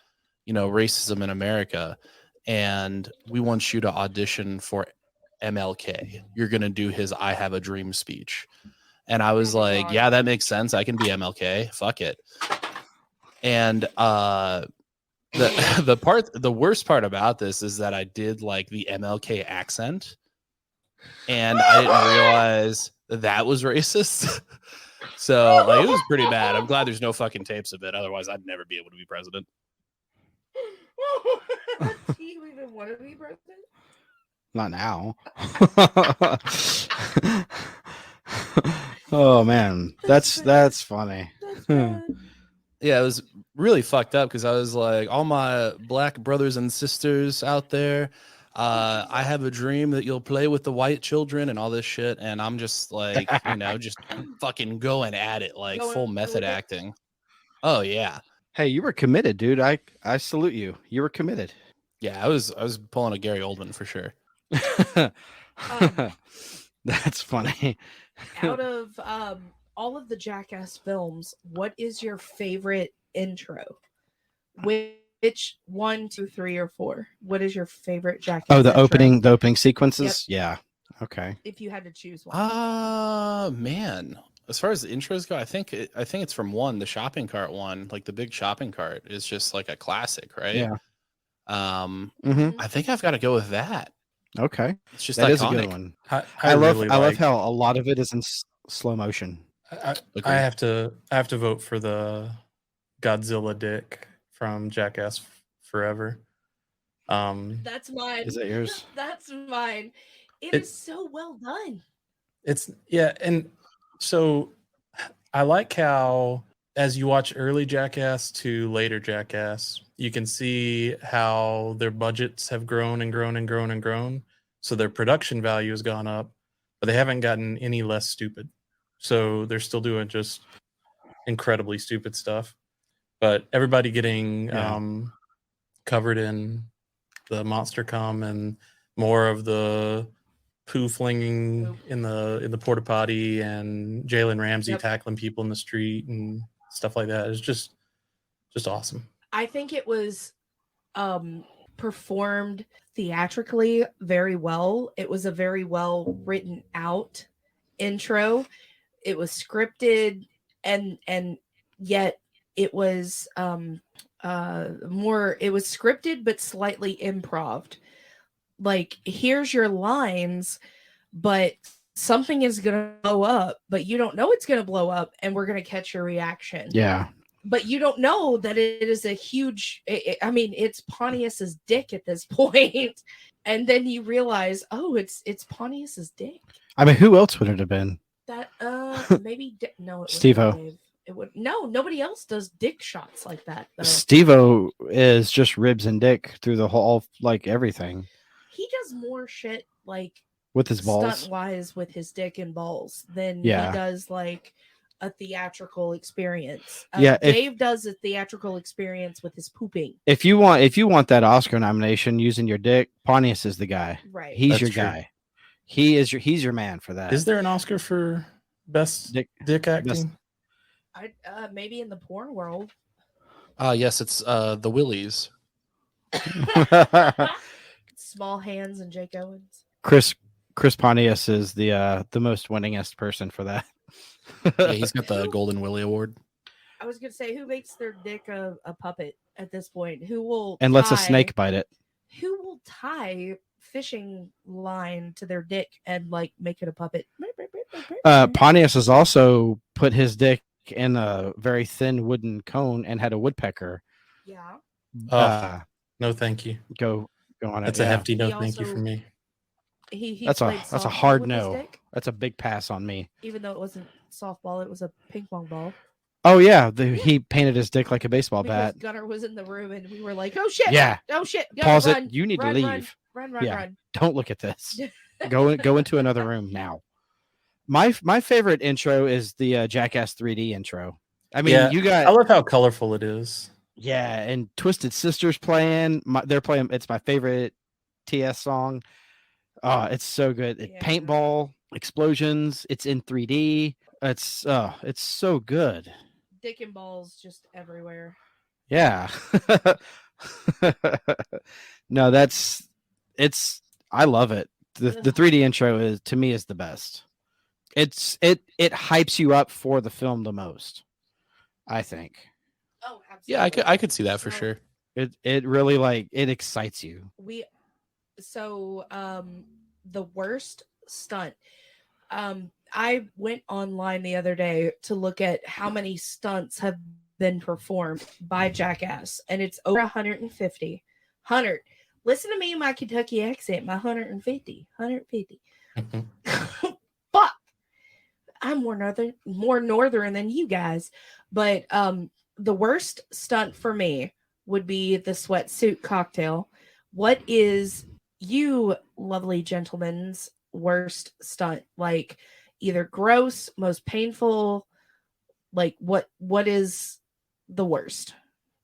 racism in America. And we want you to audition for MLK. You're going to do his I Have a Dream speech. And I was Oh my like, God. yeah, that makes sense. I can be MLK. Fuck it. And the worst part about this is that I did like the MLK accent, and I didn't realize that was racist. So like it was pretty bad. I'm glad there's no fucking tapes of it. Otherwise, I'd never be able to be president. Do you even want to be president? Not now. Oh man, that's funny. That's bad. Yeah, it was really fucked up because I was like, all my black brothers and sisters out there, I have a dream that you'll play with the white children and all this shit. And I'm just like, just fucking going at it, like Going full through method with it. acting. Oh yeah. Hey, you were committed, dude. I salute you. You were committed. Yeah, I was pulling a Gary Oldman for sure. That's funny. Out of all of the Jackass films, what is your favorite intro? Which 1, 2, 3, or 4? What is your favorite Jackass? Oh, the intro? opening sequences. Yeah. Okay. If you had to choose one. Man. As far as the intros go, I think it's from 1, the shopping cart one, like the big shopping cart is just like a classic, right? Yeah. I think I've got to go with that. Okay. It's just That iconic. is a good one. I love really I love like- how a lot of it is in slow motion. I Agreed. have to vote for the Godzilla dick from Jackass Forever. That's mine. Is that yours? That's mine. It It- is so well done. It's and so I like how as you watch early Jackass to later Jackass, you can see how their budgets have grown and grown and grown and grown. So their production value has gone up, but they haven't gotten any less stupid. So they're still doing just incredibly stupid stuff. But everybody getting covered in the monster cum and more of the poo flinging in the porta potty and Jalen Ramsey tackling people in the street and stuff like that is just awesome. I think it was performed theatrically very well. It was a very well written out intro. It was scripted and yet it was more, it was scripted but slightly improved. Like, here's your lines, but something is going to blow up, but you don't know it's going to blow up, and we're going to catch your reaction. Yeah. But you don't know that it is a huge, I mean, it's Pontius's dick at this point. And then you realize, oh, it's Pontius's dick. I mean, who else would it have been? That, maybe, no, it Steve-O. Dave. It would, no, nobody else does dick shots like that, though. Steve-O is just ribs and dick through the whole, like, everything. He does more shit, like, With his balls. stunt-wise with his dick and balls than Yeah. he does, like, a theatrical experience. Yeah, Dave does a theatrical experience with his pooping. If you want that Oscar nomination using your dick, Pontius is the guy. Right. He's That's your true. guy. He's your man for that. Is there an Oscar for best dick acting? Maybe in the porn world. Yes, it's the Willies. Small Hands and Jake Owens. Chris Pontius is the most winningest person for that. Yeah, he's got the Golden Willie Award. I was gonna say, who makes their dick a puppet at this point? Who will And lets a tie- snake bite it. Who will tie fishing line to their dick and like make it a puppet? Pontius has also put his dick in a very thin wooden cone and had a woodpecker Yeah. No, thank you. go on it. That's a hefty no He thank you also- for me. He That's a played softball hard with his no. dick, That's a big pass on me. even though it wasn't softball, it was a ping pong ball. Oh yeah, he painted his dick like a baseball Because bat. Gunnar was in the room and we were like, "Oh shit! Yeah. Oh shit! Gunnar, Pause run, it. You need run, to run, leave. Run! Yeah. Run! Don't look at this. Go into another room now. My favorite intro is the Jackass 3D intro. I mean, Yeah, you got I love how colorful it is. yeah, and Twisted Sister's playing. They're playing. It's my favorite TS song. Oh, it's so good. Yeah. Paintball explosions. It's in 3D. It's so good. Dick and balls just everywhere. Yeah. No, I love it. The 3D intro is to me is the best. It hypes you up for the film the most, I think. Oh, absolutely. Yeah, I could see that for Oh. sure. It really like it excites you. The worst stunt. I went online the other day to look at how many stunts have been performed by Jackass, and it's over 150. 100. Listen to me in my Kentucky accent, my 150. Fuck. I'm more northern than you guys. But the worst stunt for me would be the sweatsuit cocktail. What is you lovely gentlemen's worst stunt? Like either gross, most painful, like what is the worst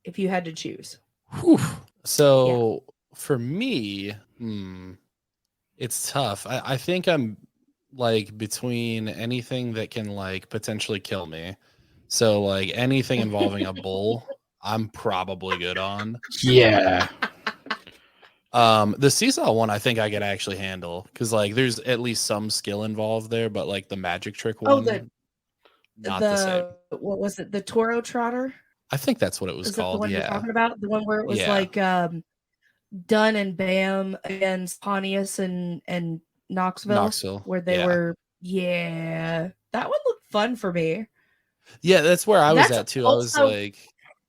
if you had to choose? Whew. So for me, it's tough. I think I'm like between anything that can like potentially kill me. So like anything involving a bull, I'm probably good on. Yeah. The seesaw one, I think I could actually handle because like there's at least some skill involved there, but like the magic trick one, not the same. What was it? The Toro Trotter? I think that's what it was Is that the called. one you're Yeah. talking about? The one where it was Yeah. like Dunn and Bam against Pontius and Knoxville, where they were. Yeah, that one looked fun for me. Yeah, that's where I was That's at too. I was also- like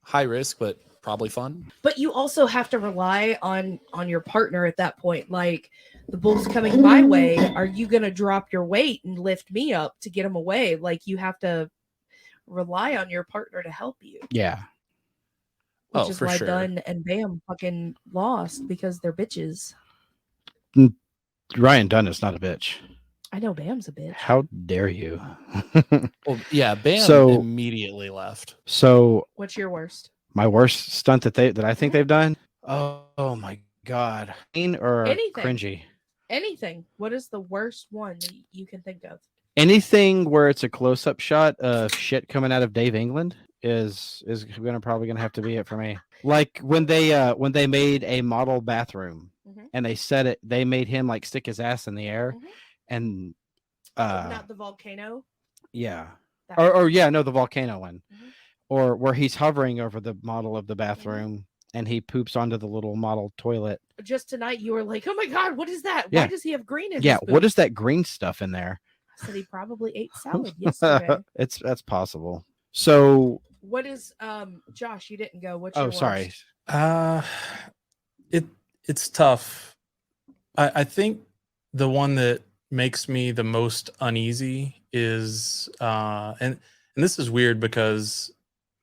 high risk, but probably fun. But you also have to rely on your partner at that point. Like, the bull's coming my way. Are you going to drop your weight and lift me up to get him away? Like, you have to rely on your partner to help you. Yeah. Which Oh, is for why sure. Dunn and Bam fucking lost, because they're bitches. Ryan Dunn is not a bitch. I know Bam's a bitch. How dare you? Well, yeah, Bam So- immediately left. So What's your worst? my worst stunt that I think they've done. Oh my god. Or Anything. cringy. Anything. What is the worst one that you can think of? Anything where it's a close-up shot of shit coming out of Dave England is probably gonna have to be it for me. Like when they made a model bathroom Mhm. and they made him like stick his ass in the air Mhm. and Not the volcano. yeah. That Or yeah, no, the volcano one. Mhm. Or where he's hovering over the model of the bathroom and he poops onto the little model toilet. Just tonight, you were like, "Oh my god, what is that? Yeah. Why does he have green in Yeah, his what food?" is that green stuff in there? I said he probably ate salad yesterday. That's possible. So What is Josh? You didn't go. What's your oh sorry. worst? It's tough. I think the one that makes me the most uneasy is and this is weird because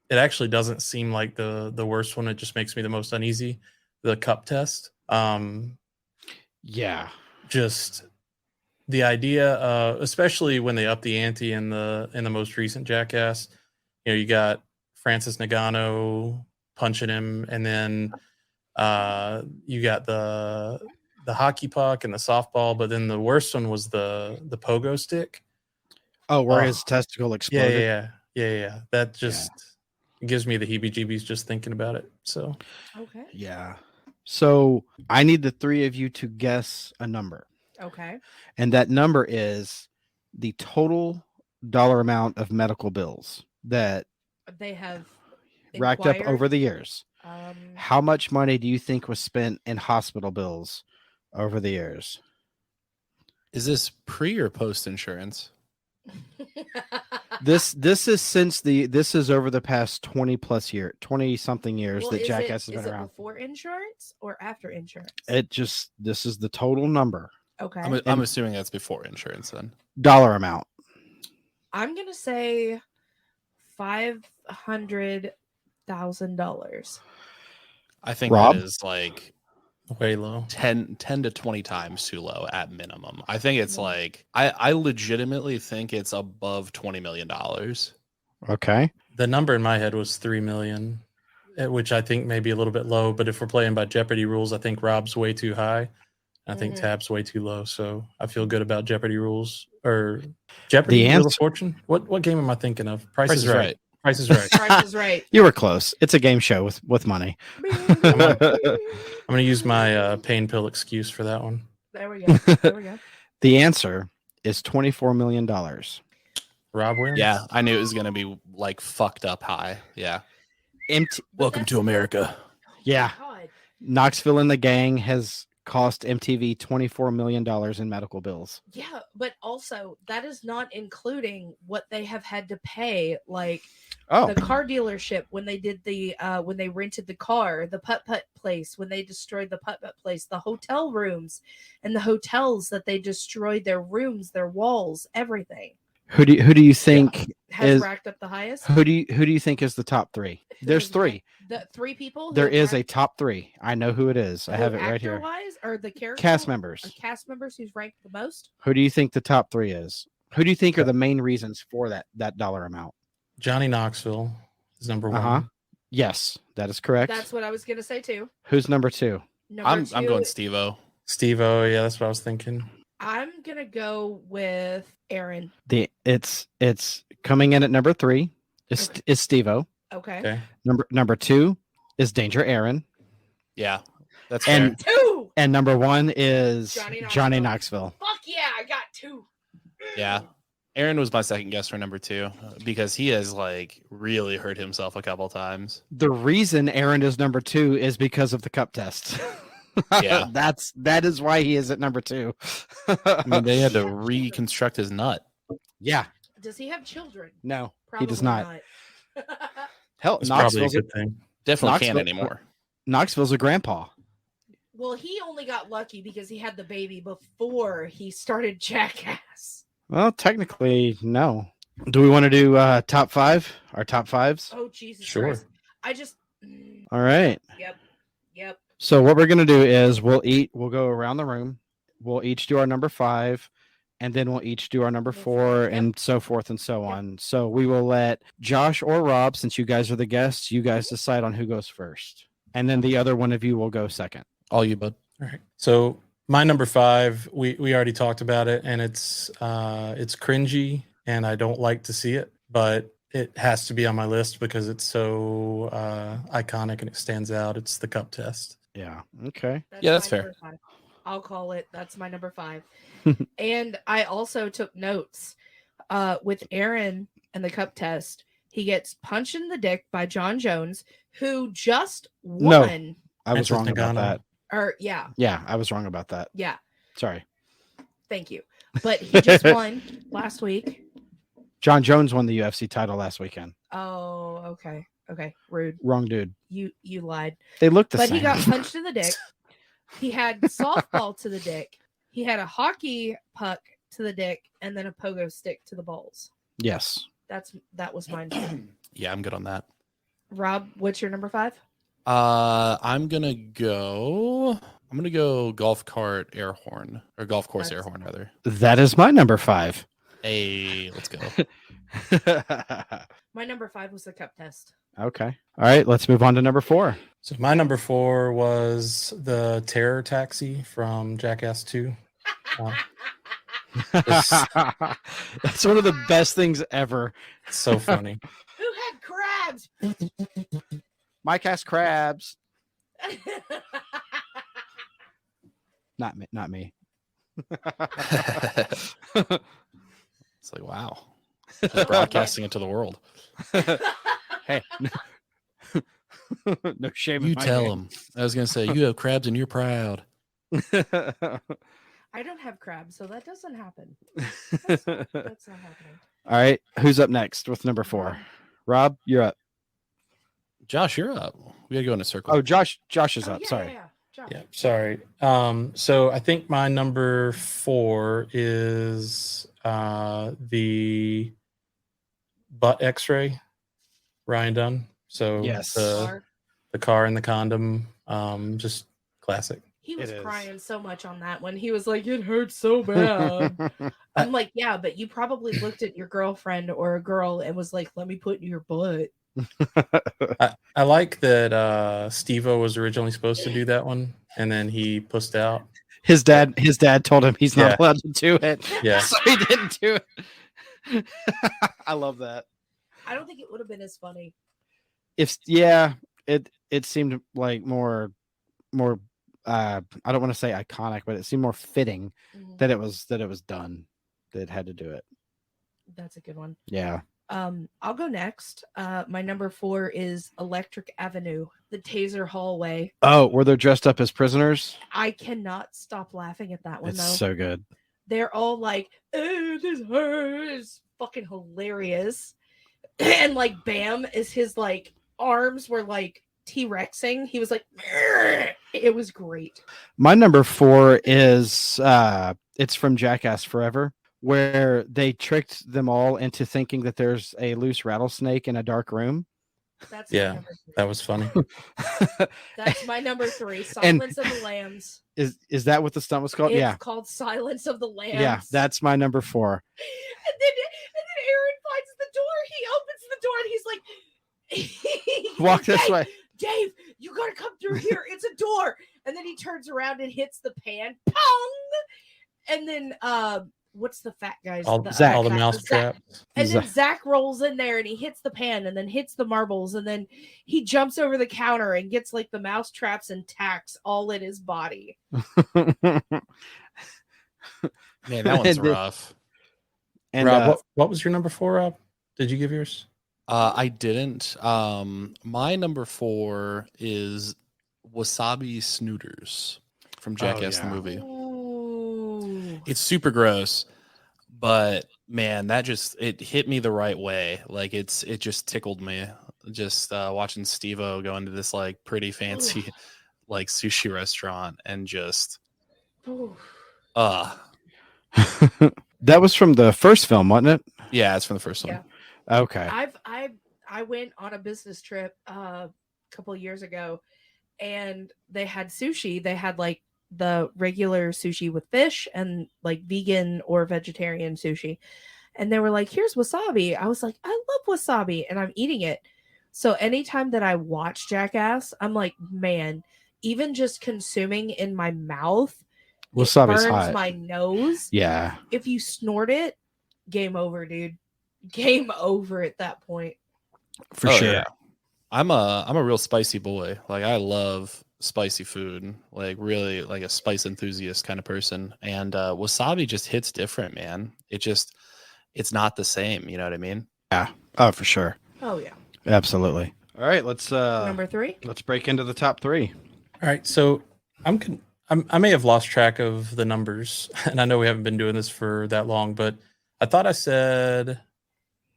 it actually doesn't seem like the worst one. It just makes me the most uneasy. The cup test. Yeah. Just the idea, especially when they up the ante in the most recent Jackass. You know, you got Francis Nagano punching him, and then you got the hockey puck and the softball, but then the worst one was the pogo stick. Oh, where Oh. his testicle exploded. Yeah. That just gives me the heebie-jeebies just thinking about it. So Okay. Yeah. So I need the three of you to guess a number. Okay. And that number is the total dollar amount of medical bills that They have racked up inquired. over the years. How much money do you think was spent in hospital bills over the years? Is this pre or post insurance? This is over the past 20 something years Well, that is Jackass has it been around. before insurance or after insurance? This is the total number, Okay. I'm assuming that's before insurance then. dollar amount. I'm gonna say $500,000. I think Rob? that is like way low. 10 to 20 times too low at minimum. I think it's like I legitimately think it's above $20 million. Okay. The number in my head was 3 million, which I think may be a little bit low. But if we're playing by Jeopardy rules, I think Rob's way too high. I think Mhm. Tab's way too low. So I feel good about Jeopardy rules or Jeopardy The Wheel of answer- Fortune. What game am I thinking of? Price is is right. Right. Price is right. Price is right. You were close. It's a game show with money. I'm gonna use my pain pill excuse for that one. There we go. There we go. The answer is $24 million. Rob wins. Yeah, I knew it was gonna be like fucked up high. Yeah. Empty. Welcome to America. Yeah. God. Knoxville and the Gang has cost MTV $24 million in medical bills. Yeah, but also that is not including what they have had to pay, like Oh, the car dealership when they did the when they rented the car, the putt-putt place when they destroyed the putt-putt place, the hotel rooms and the hotels that they destroyed their rooms, their walls, everything who do you think has is racked up the highest. who do you think is the top three? There's Who's three. The three people. There is a top three. I know who it is. I have it right here. Actor-wise, or the character Cast members. cast members who's ranked the most. Who do you think the top three is? Who do you think are the main reasons for that dollar amount? Johnny Knoxville is number one. Uh-huh. Yes, that is correct. That's what I was gonna say too. Who's number two? Number I'm two, going Steve-O. Steve-O, yeah, that's what I was thinking. I'm gonna go with Aaron. It's coming in at number three is Okay. Steve-O. Okay. Okay. Number two is Danger Aaron. Yeah. That's And- fair. Two. And number one is Johnny Johnny Knoxville. Knoxville. Fuck yeah, I got two. Yeah. Aaron was my second guess for number two because he has like really hurt himself a couple times. The reason Aaron is number two is because of the cup test. Yeah. that is why he is at number two. I mean, they had to reconstruct his nut. Yeah. Does he have children? No, Probably he does not. Hell, It's probably a Knoxville's good thing. Definitely can't Knoxville- anymore. Knoxville's a grandpa. Well, he only got lucky because he had the baby before he started Jackass. Well, technically, no. Do we want to do top five? Our top fives? Oh, Jesus Sure. Christ. I just. All right. Yep. So what we're gonna do is we'll go around the room. We'll each do our number 5, and then we'll each do our number 4, Yep. and so forth and so on. So we will let Josh or Rob, since you guys are the guests, you guys decide on who goes first, and then the other one of you will go second. All you, bud. All right. So my number 5, we already talked about it, and it's cringy, and I don't like to see it, but it has to be on my list because it's so iconic and it stands out. It's the cup test. Yeah. Okay. Yeah, that's my fair. number 5. I'll call it. That's my number 5. And I also took notes with Aaron and the cup test. He gets punched in the dick by John Jones, who just No. won. I was Princess wrong about Nagano. that. Or yeah, Yeah, I was wrong about that. yeah. Sorry. Thank you. But he just won last week. John Jones won the UFC title last weekend. Oh, okay. Okay. Rude. Wrong dude. You lied. They look the But same. he got punched in the dick. He had softball to the dick. He had a hockey puck to the dick, and then a pogo stick to the balls. Yes. That was mine. Yeah, I'm good on that. Rob, what's your number 5? I'm gonna go golf cart air horn, or golf course air horn rather. That is my number 5. Hey, let's go. My number 5 was the cup test. Okay. All right. Let's move on to number 4. So my number 4 was the terror taxi from Jackass 2. That's one of the best things ever. It's so funny. Who had crabs? Mike has crabs. Not me. Not me. It's like, wow. Just broadcasting it to the world. Hey. No shame. in You my tell game. them. I was gonna say you have crabs and you're proud. I don't have crabs, so that doesn't happen. That's not happening. All right. Who's up next with number 4? Rob, you're up. Josh, you're up. We gotta go in a circle. Oh, Josh is Oh, up. yeah, Sorry. yeah. Josh. Yeah, sorry. So I think my number 4 is the butt X-ray, Ryan Dunn. So Yes. the car and the condom, just classic. He was It is. crying so much on that one. He was like, "It hurts so bad." I'm like, "Yeah, but you probably looked at your girlfriend or a girl and was like, let me put in your butt." I like that Steve-O was originally supposed to do that one, and then he pussed out. His dad told him he's not Yeah. allowed to do it. Yeah. So he didn't do it. I love that. I don't think it would have been as funny. It seemed like more I don't want to say iconic, but it seemed more fitting that it was done. That it had to do it. That's a good one. Yeah. I'll go next. My number 4 is Electric Avenue, the Taser hallway. Oh, were they dressed up as prisoners? I cannot stop laughing at that one It's though. so good. They're all like, "Oh, this hurts." Fucking hilarious. And like Bam is his like arms were like T-Rexing. He was like, "Grr." It was great. My number 4 is it's from Jackass Forever, where they tricked them all into thinking that there's a loose rattlesnake in a dark room. That's Yeah, my number 3. That was funny. That's my number 3. Silence of the Lambs. Is that what the stunt was called? It's Yeah. called Silence of the Lambs. Yeah, that's my number 4. And then Aaron finds the door. He opens the door and he's like, Walk this "Dave, way. Dave, you gotta come through here. It's a door." And then he turns around and hits the pan. Pong! And then what's the fat guy's All the, Zach. the fat- mouse Zach. traps. And then Zach. Zach rolls in there and he hits the pan and then hits the marbles and then he jumps over the counter and gets like the mouse traps and tacks all in his body. Man, that one's And the- rough. And Rob, what was your number 4, Rob? Did you give yours? I didn't. My number 4 is Wasabi Snooters from Jackass the yeah. movie. Ooh. It's super gross, but man, it hit me the right way. Like it just tickled me. just watching Steve-O go into this like pretty fancy Ooh. like sushi restaurant and just Ooh. That was from the first film, wasn't it? yeah, it's from the first one. Yeah. Okay. I went on a business trip a couple of years ago, and they had sushi. They had like the regular sushi with fish and like vegan or vegetarian sushi. And they were like, here's wasabi. I was like, I love wasabi, and I'm eating it. So anytime that I watch Jackass, I'm like, man, even just consuming in my mouth, it Wasabi's burns hot. my nose. Yeah. If you snort it, game over, dude. Game over at that point. For Oh, sure. yeah. I'm a real spicy boy. Like I love spicy food. Like really like a spice enthusiast kind of person. And wasabi just hits different, man. It's not the same, you know what I mean? Yeah. Oh, for sure. Oh yeah. Absolutely. All right, let's Number 3. let's break into the top 3. All right, so I may have lost track of the numbers, and I know we haven't been doing this for that long, but I thought I said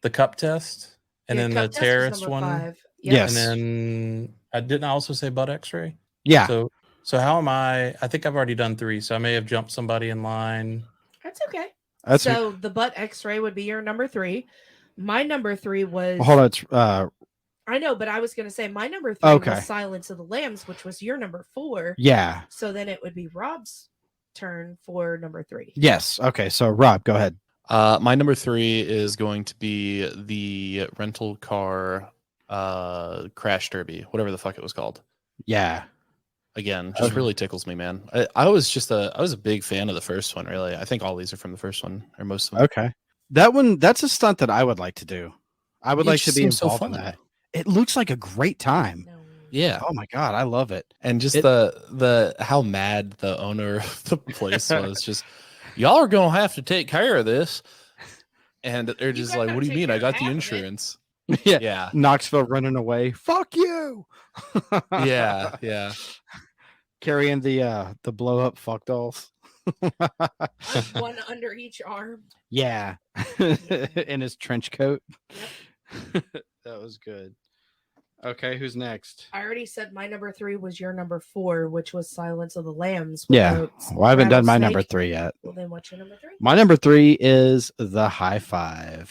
the cup test and Yeah, then cup the test was terrorist number one, 5. Yep. Yes. and then I didn't also say butt X-ray. Yeah. So how am I? I think I've already done 3, so I may have jumped somebody in line. That's okay. That's So the butt X-ray would be your number 3. My number 3 was. hold on. It's I know, but I was going to say my number 3 Okay. was Silence of the Lambs, which was your number 4. yeah. So then it would be Rob's turn for number 3. Yes. Okay. So Rob, go ahead. My number 3 is going to be the rental car crash derby, whatever the fuck it was called. Yeah. Again, just Okay. really tickles me, man. I was a big fan of the first one, really. I think all these are from the first one, or most of them. Okay. That one, that's a stunt that I would like to do. I would It like just to be seems so involved in fun. that. It looks like a great time. No. Yeah. Oh my God. I love it. And just It- the how mad the owner of the place was, just y'all are gonna have to take care of this. And they're just gotta like, what do you take mean? care I of got the half of it." insurance. yeah. Yeah. Knoxville running away. Fuck you. Yeah. Yeah. Carrying the blow up fuck dolls. One under each arm. Yeah. In his trench coat. That was good. Okay, who's next? I already said my number 3 was your number 4, which was Silence of the Lambs. with Yeah. the Well, I haven't done my number rattlesnake. 3 yet. Well, then what's your number 3? My number 3 is the high five.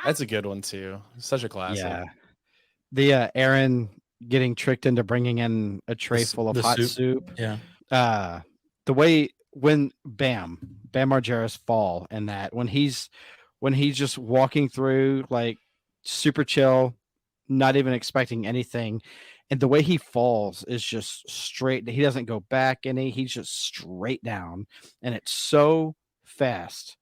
That's a good one too. Such a classic. Yeah. The Aaron getting tricked into bringing in a tray full of the hot soup. soup. Yeah. The way when Bam Margera's fall in that when he's just walking through like super chill, not even expecting anything, and the way he falls is just straight. He doesn't go back any. He's just straight down, and it's so fast.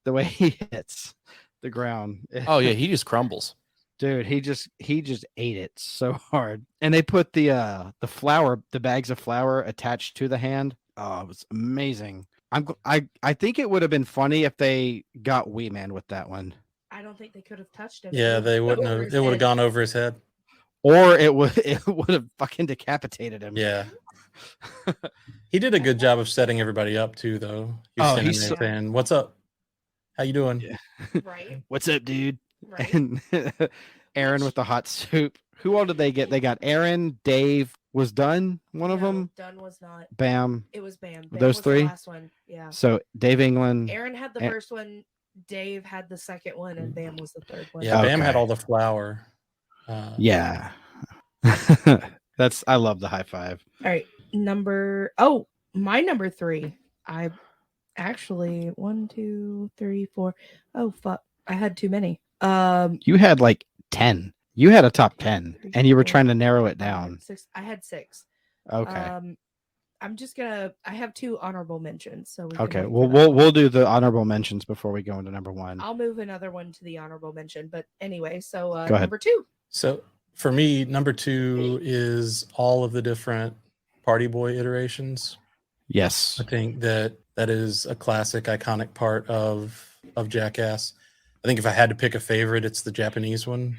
The way he hits the ground. Oh yeah, he just crumbles. Dude, he just ate it so hard. And they put the bags of flour attached to the hand. Oh, it was amazing. I think it would have been funny if they got Wee Man with that one. I don't think they could have touched him. Yeah, they wouldn't have. It would have gone over his head. Or it would have fucking decapitated him. Yeah. He did a good job of setting everybody up too, though. He was Oh, standing he's there so- saying, "What's up? How you doing?" Yeah. Right. What's up, dude? Right. And Aaron with the hot soup. Who all did they get? They got Aaron, Dave was done. One of No, them. Dunn was not. Bam. It was Bam. Bam Those was three? The last one. Yeah. So Dave England. Aaron had the A- first one. Dave had the second one, and Bam was the third one. Yeah, Bam Okay. had all the flour. Yeah. I love the high five. All right. My number 3. I actually 1, 2, 3, 4. Oh fuck! I had too many. You had like 10. You had a top 10 and you were trying to narrow it down. 6. I had 6. Okay. I'm just gonna. I have 2 honorable mentions. So we can Okay. wait Well, for that one. we'll do the honorable mentions before we go into number 1. I'll move another one to the honorable mention. But anyway, so Go ahead. number 2. So for me, number 2 is all of the different Party Boy iterations. Yes. I think that is a classic, iconic part of Jackass. I think if I had to pick a favorite, it's the Japanese one,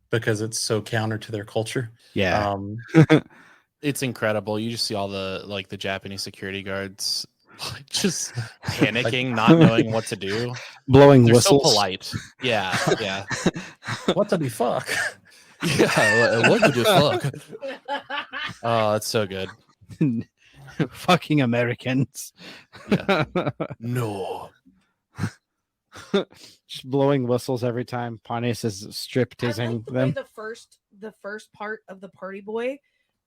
because it's so counter to their culture. Yeah. It's incredible. You just see all the Japanese security guards Like, just panicking, not knowing what to do. Blowing They're whistles. so polite. Yeah. What the fuck? Yeah. What the fuck? Oh, that's so good. Fucking Americans. Yeah. No. Just blowing whistles every time Pontius is strip I like teasing the way them. the first part of the party boy,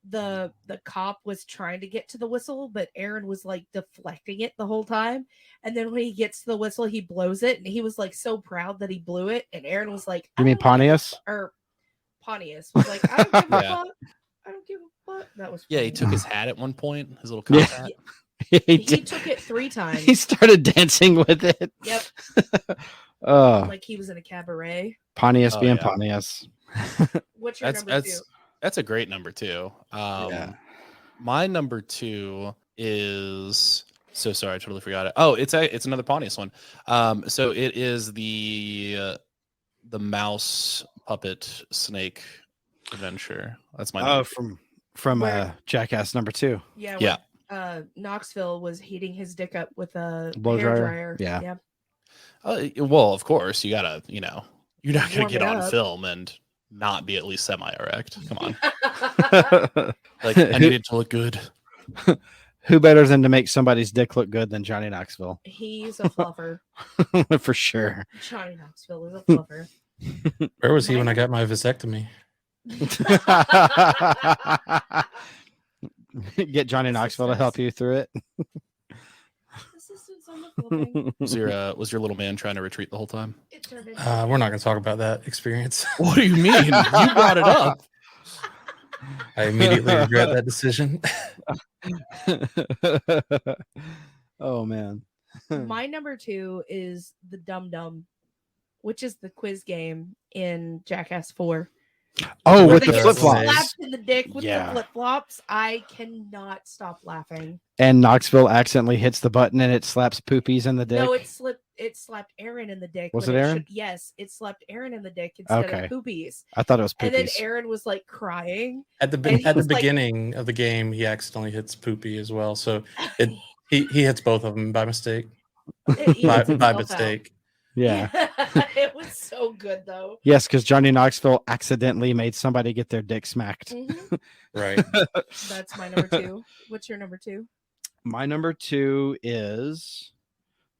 the cop was trying to get to the whistle, but Aaron was like deflecting it the whole time. And then when he gets to the whistle, he blows it, and he was like so proud that he blew it. And Aaron was like, You mean Pontius? Or Pontius was like, I don't give a Yeah. fuck. I don't give a fuck. That was Yeah, he funny. took his hat at one point, his little cop Yeah. hat. he, He did- took it 3 times. he started dancing with it. Yep, Oh, like he was in a cabaret. Pontius Oh, being yeah. Pontius. What's your number 2? That's a great number 2. Yeah. My number 2 is so sorry, I totally forgot it. Oh, it's another Pontius one. So it is the mouse puppet snake adventure. That's my Oh, number. from Where- Jackass number 2. Yeah. Yeah. Knoxville was heating his dick up with a Blow hair dryer? dryer. Yeah. Well, of course, you gotta, you're not gonna Warm get it on up. film and not be at least semi-erect. Come on. Yeah. Like, I need it to look good. Who better than to make somebody's dick look good than Johnny Knoxville? He's a fluffer. For sure. Johnny Knoxville is a fluffer. Where was he when I got my vasectomy? Get Johnny Knoxville to help you through it. Assistance on the fluffing. Was your little man trying to retreat the whole time? It turned into We're not going to talk about that experience. What do you mean? You brought it up. I immediately regret that decision. Oh man. My number 2 is the Dum Dum, which is the quiz game in Jackass 4. Oh, Where with they the get flip flops. slapped in the dick with Yeah. the flip flops. I cannot stop laughing. And Knoxville accidentally hits the button and it slaps poopies in the dick. No, it slapped Aaron in the dick. Was when it Aaron? Yes, it slapped Aaron in the dick instead Okay. of poopies. I thought it was And then poopies. Aaron was like crying. At the And he at the was like- beginning of the game, he accidentally hits Poopy as well. So he hits both of them by mistake. It By evens itself out. mistake. Yeah. It was so good though. Yes, because Johnny Knoxville accidentally made somebody get their dick smacked. Mhm. Right. That's my number 2. What's your number 2? My number 2 is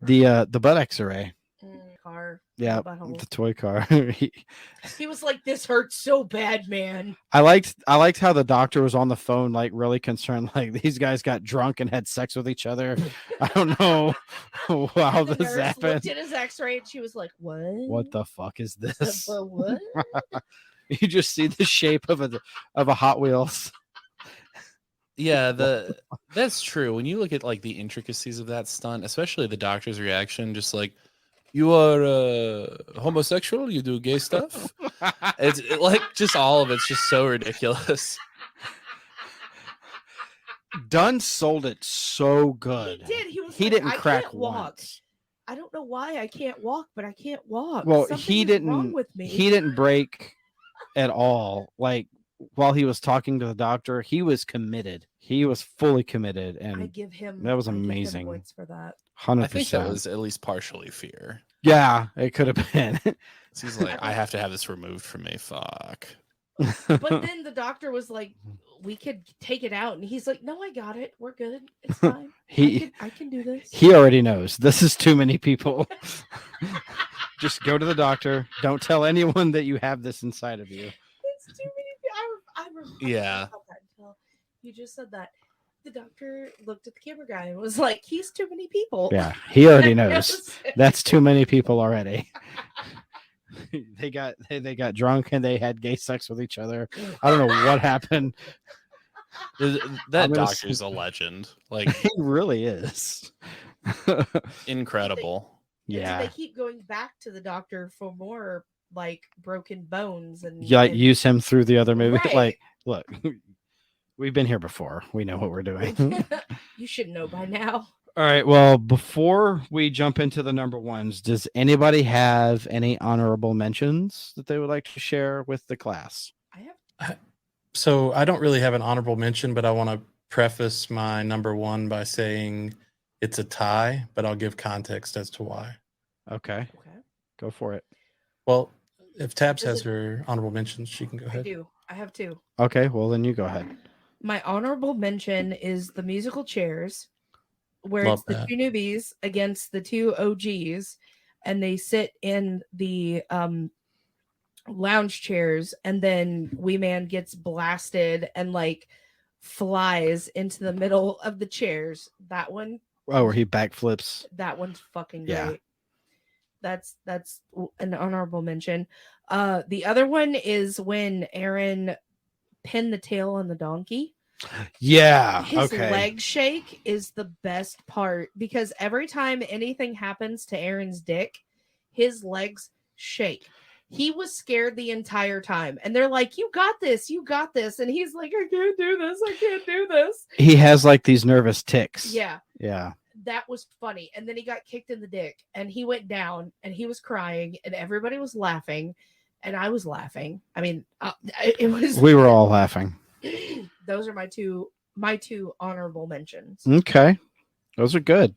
the butt X-ray. Car. Yeah, Butthole. the toy car. He was like, "This hurts so bad, man." I liked how the doctor was on the phone, like really concerned, like these guys got drunk and had sex with each other. I don't know how And the this nurse happened. looked at his X-ray and she was like, "What? What the fuck is this? What?" You just see the shape of a Hot Wheels. Yeah, that's true. When you look at like the intricacies of that stunt, especially the doctor's reaction, just like, you are homosexual, you do gay stuff. It's like just all of it's just so ridiculous. Dunn sold it so good. He did. He was. He like, didn't "I crack can't walk. once. I don't know why I can't walk, but I can't walk. Well, Something he is wrong didn't. with me. He didn't break at all. Like while he was talking to the doctor, he was committed. He was fully committed, I and give him. that was I give him amazing. points for that. I 100%. think that was at least partially fear. Yeah, it could have been. So he's like, I have to have this removed from me. Fuck. But then the doctor was like, "We could take it out," and he's like, "No, I got it. We're good. It's fine. I can do this." He already knows this is too many people. Just go to the doctor. Don't tell anyone that you have this inside of you. It's too many. I forgot Yeah. about that until you just said that. The doctor looked at the camera guy and was like, "He's too many people." Yeah, he already It knows. was- That's too many people already. they got drunk and they had gay sex with each other. I don't know what happened. That I'm gonna doctor's a legend. Like, He really is. incredible. And so Yeah. they keep going back to the doctor for more like broken bones and Yeah, and- use him through the other movie. Right. Like, look, we've been here before. We know what we're doing. You should know by now. All right. Well, before we jump into the number ones, does anybody have any honorable mentions that they would like to share with the class? I have So I don't really have an honorable mention, but I want to preface my number one by saying It's a tie, but I'll give context as to why. Okay, Okay. go for it. Well, if Tabs Is has it- her honorable mentions, she can go I ahead. do. I have two. Okay, well then you go ahead. My honorable mention is the musical chairs, where Love it's the that. two newbies against the two OGs, and they sit in the lounge chairs, and then Wee Man gets blasted and like flies into the middle of the chairs. That one, Oh, where he backflips. that one's fucking Yeah. great. That's an honorable mention. The other one is when Aaron pinned the tail on the donkey. Yeah. His Okay. leg shake is the best part because every time anything happens to Aaron's dick, his legs shake. He was scared the entire time. And they're like, you got this. You got this. And he's like, I can't do this. I can't do this. He has like these nervous ticks. Yeah. Yeah. That was funny. And then he got kicked in the dick and he went down and he was crying and everybody was laughing. And I was laughing. I mean, it was. We were all laughing. Those are my two honorable mentions. Okay. Those are good.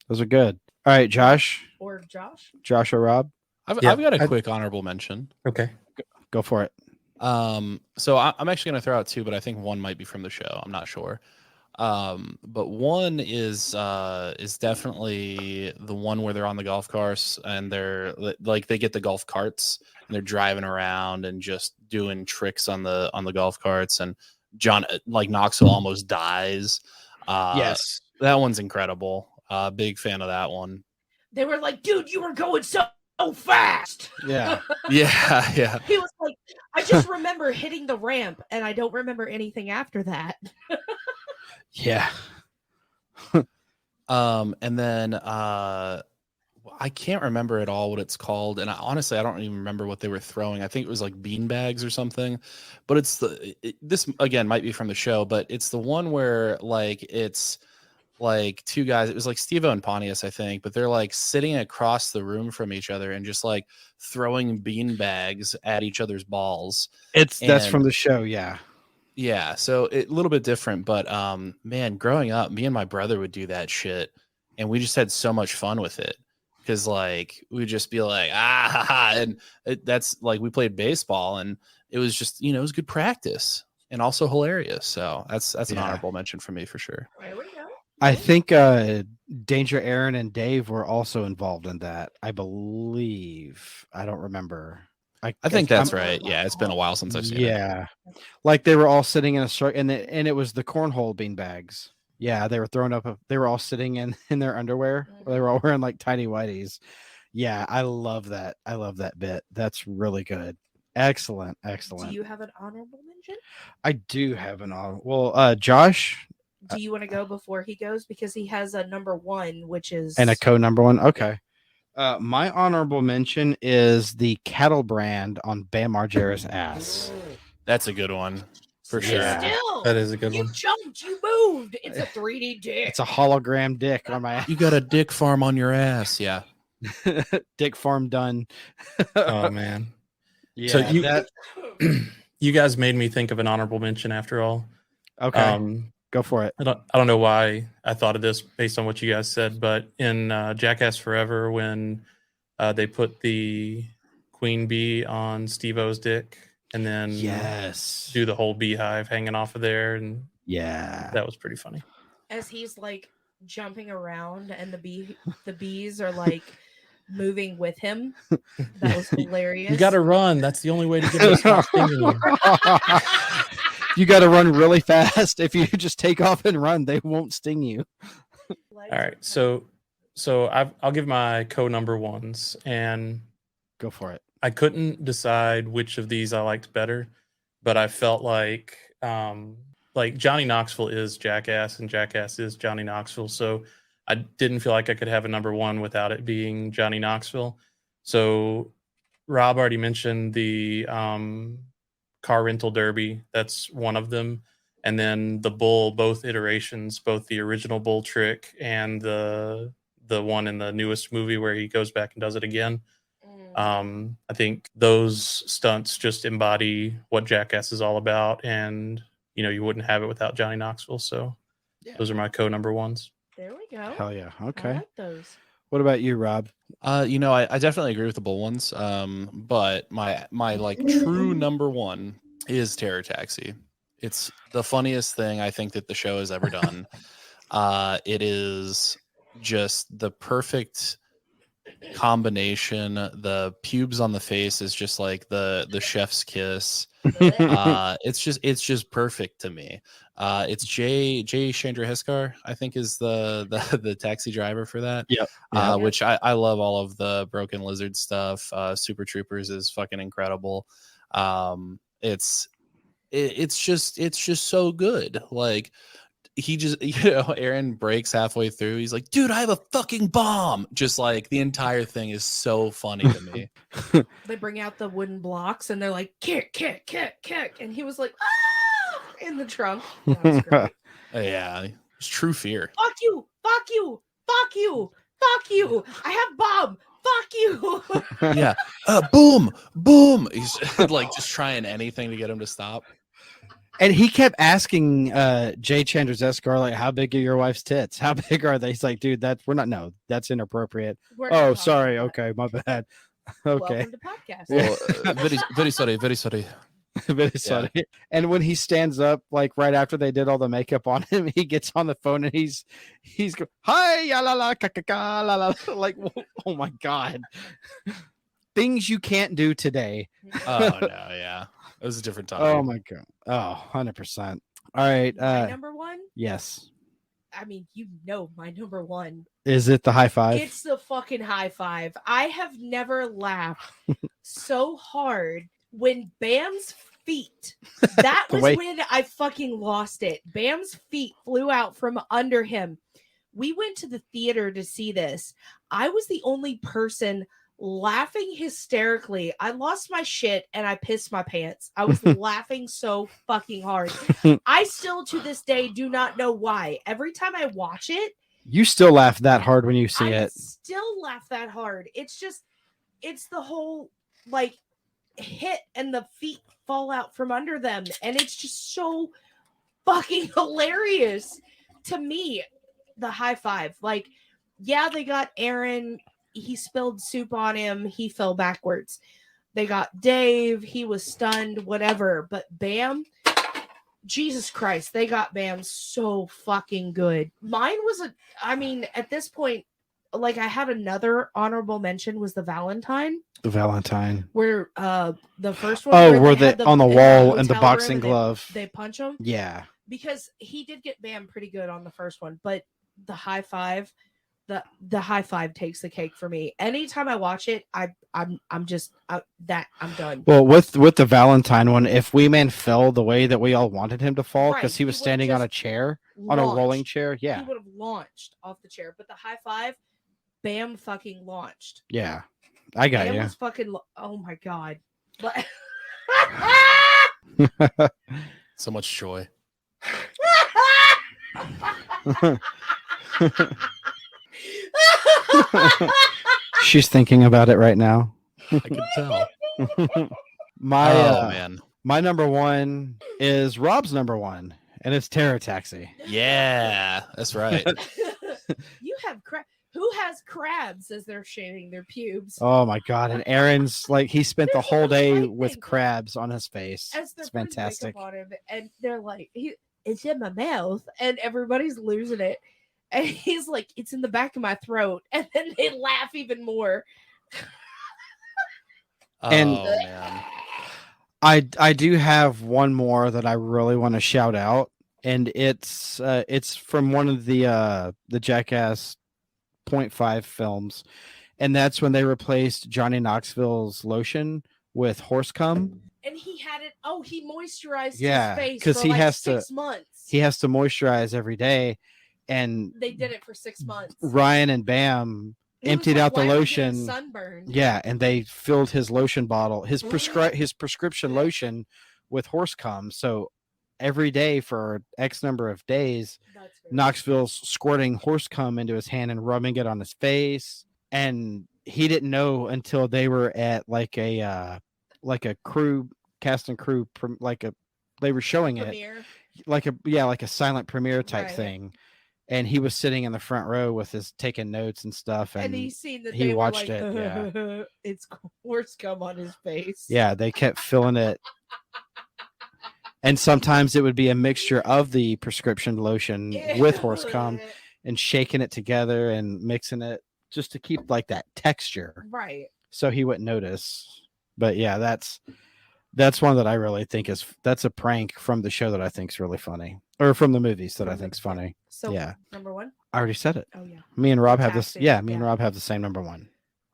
Those are good. All right, Josh. Or Josh. Josh or Rob, I've Yeah, got a I- quick honorable mention. Okay. go for it. So I'm actually going to throw out two, but I think one might be from the show. I'm not sure. But one is definitely the one where they're on the golf course and they're like they get the golf carts and they're driving around and just doing tricks on the golf carts, and John like Knoxville almost dies. Yes. That one's incredible. Big fan of that one. They were like, dude, you were going so fast. Yeah. Yeah, yeah. He was like, I just remember hitting the ramp and I don't remember anything after that. Yeah. And then I can't remember at all what it's called, and honestly I don't even remember what they were throwing. I think it was like bean bags or something, but it's this again might be from the show, but it's the one where like it's like two guys. It was like Steve-O and Pontius, I think, but they're like sitting across the room from each other and just like throwing bean bags at each other's balls. That's from And- the show. Yeah. Yeah, so a little bit different, but man, growing up, me and my brother would do that shit, and we just had so much fun with it because like we'd just be like ha, ha, and that's like we played baseball, and it was just it was good practice and also hilarious. So that's an Yeah. honorable mention for me for sure. There we go. I think Danger Aaron and Dave were also involved in that. I believe. I don't remember. I think that's I'm- right. Yeah, it's been a while since I've seen it. Yeah. Like they were all sitting in a circle, and it was the cornhole bean bags. Yeah, they were throwing up. They were all sitting in their underwear. They were all wearing like tiny whities. Yeah, I love that. I love that bit. That's really good. Excellent. Excellent. Do you have an honorable mention? I do have an on. Well, Josh Do you want to go before he goes? Because he has a number one, which is and a number one. Okay. My honorable mention is the cattle brand on Bam Margera's ass. That's a good one for sure. Yeah. Still, That is a good you one. jumped, you moved. It's a 3D dick. It's a hologram dick on my You got a dick farm on your ass. Yeah. dick farm done. Oh man. Yeah. So you that, you guys made me think of an honorable mention after all. okay. Go for it. I don't know why I thought of this based on what you guys said, but in Jackass Forever, when they put the queen bee on Steve-O's dick and then Yes. do the whole beehive hanging off of there, and Yeah. that was pretty funny. As he's like jumping around and the bees are like moving with him. That was hilarious. You got to run. That's the only way to get them to stop stinging you. You got to run really fast. If you just take off and run, they won't sting you. All right, so I'll give my number ones, and Go for it. I couldn't decide which of these I liked better, but I felt like Johnny Knoxville is Jackass and Jackass is Johnny Knoxville. So I didn't feel like I could have a number one without it being Johnny Knoxville. So Rob already mentioned the car rental derby. That's one of them. And then the bull, both iterations, both the original bull trick and the one in the newest movie where he goes back and does it again. I think those stunts just embody what Jackass is all about, and you wouldn't have it without Johnny Knoxville. So Yeah. those are my number ones. There we go. Hell yeah. I Okay. like those. What about you, Rob? I definitely agree with the bull ones. But my like true number one is Terror Taxi. It's the funniest thing I think that the show has ever done. It is just the perfect combination. The pubes on the face is just like the chef's kiss. It's just perfect to me. It's Jay Chandrasekhar, I think, is the taxi driver for that. Yep. Which I love all of the Broken Lizard stuff. Super Troopers is fucking incredible. It's just so good. Like, he just, Aaron breaks halfway through. He's like, dude, I have a fucking bomb. Just like the entire thing is so funny to me. They bring out the wooden blocks and they're like, kick, kick, kick, kick. And he was like, ah, in the trunk. That was great. Yeah, it's true fear. Fuck you, fuck you, fuck you, fuck you. I have bomb. Fuck you. Yeah. Boom, boom. He's like just trying anything to get him to stop. And he kept asking Jay Chandrasekhar, like, how big are your wife's tits? How big are they? He's like, dude, that's inappropriate. We're not Oh, talking sorry. about Okay, my bad. that. Okay. Welcome to podcast. Well, very sorry, very sorry. Very sorry. And when he stands up, like right after they did all the makeup on him, he gets on the phone and he's go, hi, ya la la, ka ka ka la la. Like, oh my god, things you can't do today. Oh no, yeah, it was a different time. Oh my god. Oh, 100%. All right. My number one? Yes. I mean, you know my number one. Is it the high five? It's the fucking high five. I have never laughed so hard when Bam's feet. That was when I fucking lost it. Bam's feet flew out from under him. We went to the theater to see this. I was the only person laughing hysterically. I lost my shit and I pissed my pants. I was laughing so fucking hard. I still to this day do not know why. Every time I watch it, You still laugh that hard when you see I it. still laugh that hard. It's the whole like hit and the feet fall out from under them, and it's just so fucking hilarious to me. The high five, like, yeah, they got Aaron. He spilled soup on him. He fell backwards. They got Dave. He was stunned, whatever. But Bam, Jesus Christ, they got Bam so fucking good. Mine was at this point, like, I had another honorable mention was the Valentine. The Valentine. Where the first one. Oh, where they they on the wall and the hotel boxing room and glove. They punch him. Yeah. Because he did get Bam pretty good on the first one, but the high five, the high five takes the cake for me. Anytime I watch it, I'm done. Well, with the Valentine one, if Wee Man fell the way that we all wanted him to fall, because Right, he was he would've standing on a just chair, on a rolling Launched. chair, He yeah, would have launched off the chair, but the high five, Bam fucking launched. yeah, I got Bam you. was fucking. Oh my god. But So much joy. She's thinking about it right now. I can tell. My Man. my number one is Rob's number one, and it's Terror Taxi. Yeah, that's right. you have who has crabs as they're shaving their pubes? Oh my god! And Aaron's like he spent the There's whole no day lightning. with crabs on his face. As they're It's putting fantastic. makeup on him, and they're like, it's in my mouth, and everybody's losing it. And he's like, it's in the back of my throat. And then they laugh even more. And- oh man. I do have one more that I really want to shout out, and it's from one of the Jackass 0.5 films, and that's when they replaced Johnny Knoxville's lotion with horse cum. And he had it. Oh, he moisturized Yeah, his face 'cause for he like has to- 6 months. He has to moisturize every day, and They did it for 6 months. Ryan and Bam He was emptied like, out the "Why am I getting lotion. sunburned?" Yeah, and they filled his lotion bottle, his prescription lotion with horse cum. So every day for X number of days, That's very Knoxville's squirting horse cum into his hand and rubbing it on his face. And he didn't know until they were at like a crew cast and crew they were showing it premiere. like a silent premiere type Right. thing. and he was sitting in the front row with his taking notes and stuff, And and he seen that he they watched were like, it, yeah. it's horse cum on his face. yeah, they kept filling it. And sometimes it would be a mixture of the prescription lotion with horse cum and shaking it together and mixing it just to keep like that texture. Right. So he wouldn't notice. But yeah, that's one that I really think that's a prank from the show that I think is really funny. Or from the movies that I think is funny. So yeah. number one? I already said it. Oh yeah. Me and Rob have this. Fantastic. Yeah, me and Rob have the same number one.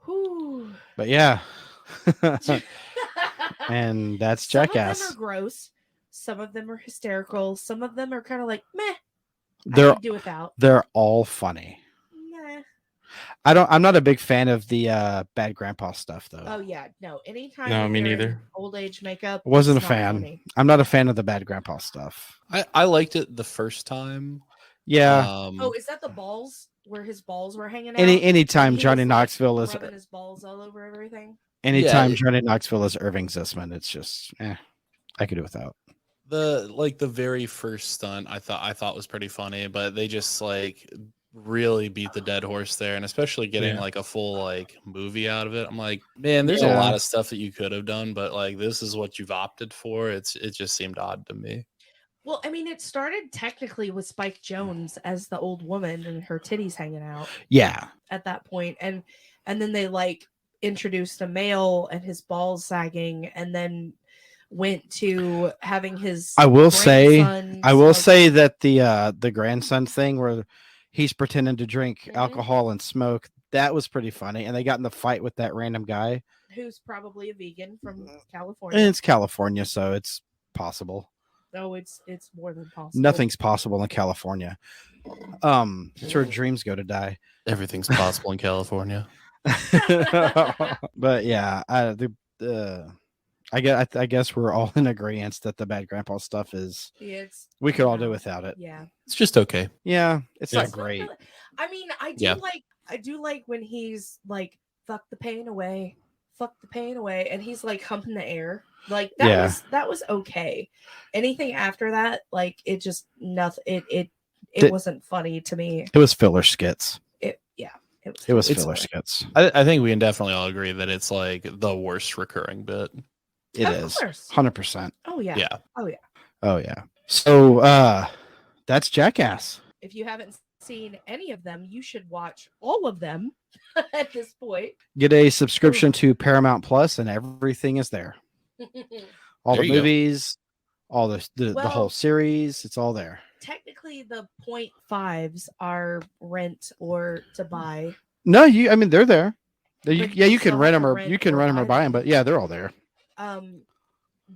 Whew. But yeah. And that's Jackass. Some of them are gross. Some of them are hysterical. Some of them are kind of like meh. I They're could do without. they're all funny. Meh. I'm not a big fan of the bad grandpa stuff though. Oh yeah, no. Anytime. No, me you're in neither. Old age makeup. Wasn't a it's not fan. funny. I'm not a fan of the bad grandpa stuff. I liked it the first time. Yeah. Oh, is that the balls where his balls were hanging out? Anytime And he Johnny was, Knoxville like, is rubbing his balls all over everything. anytime Yeah. Johnny Knoxville is Irving Zisman, it's just I could do without. The very first stunt I thought was pretty funny, but they just like really beat the dead horse there, and especially getting Yeah. like a full like movie out of it. I'm like, man, there's a Yeah. lot of stuff that you could have done, but like this is what you've opted for. It just seemed odd to me. Well, I mean, it started technically with Spike Jones as the old woman and her titties hanging out Yeah. at that point, and then they like introduced a male and his balls sagging, and then went to having his. I will say smoke. that the grandson thing where he's pretending to drink Mhm. alcohol and smoke, that was pretty funny. And they got in the fight with that random guy. who's probably a vegan from And California. it's California, so it's possible. Oh, it's more than possible. Nothing's possible in California. It's where dreams go to die. Everything's possible in California. But yeah, I guess we're all in agreement that the bad grandpa stuff is we could all do without it. Yeah, It's just okay. Yeah, it's Yeah. not great. I mean, I do like when he's like, "Fuck the pain away, fuck the pain away," and he's like humping the air. Like that was okay. Anything after that, like it just nothing. It wasn't funny to me. It was filler skits. It was It's- filler skits. I think we can definitely all agree that it's like the worst recurring bit. It Of is course. 100%. Oh yeah. Yeah. Oh yeah. Oh yeah. So that's Jackass. If you haven't seen any of them, you should watch all of them at this point. Get a subscription to Paramount Plus, and everything is there. All There the you go. movies, all the Well- whole series, it's all there. Technically, the 0.5s are rent or to buy. No, I mean they're there. But You you can still rent have them to or rent you can or rent them or buy buy them, them. but yeah, they're all there.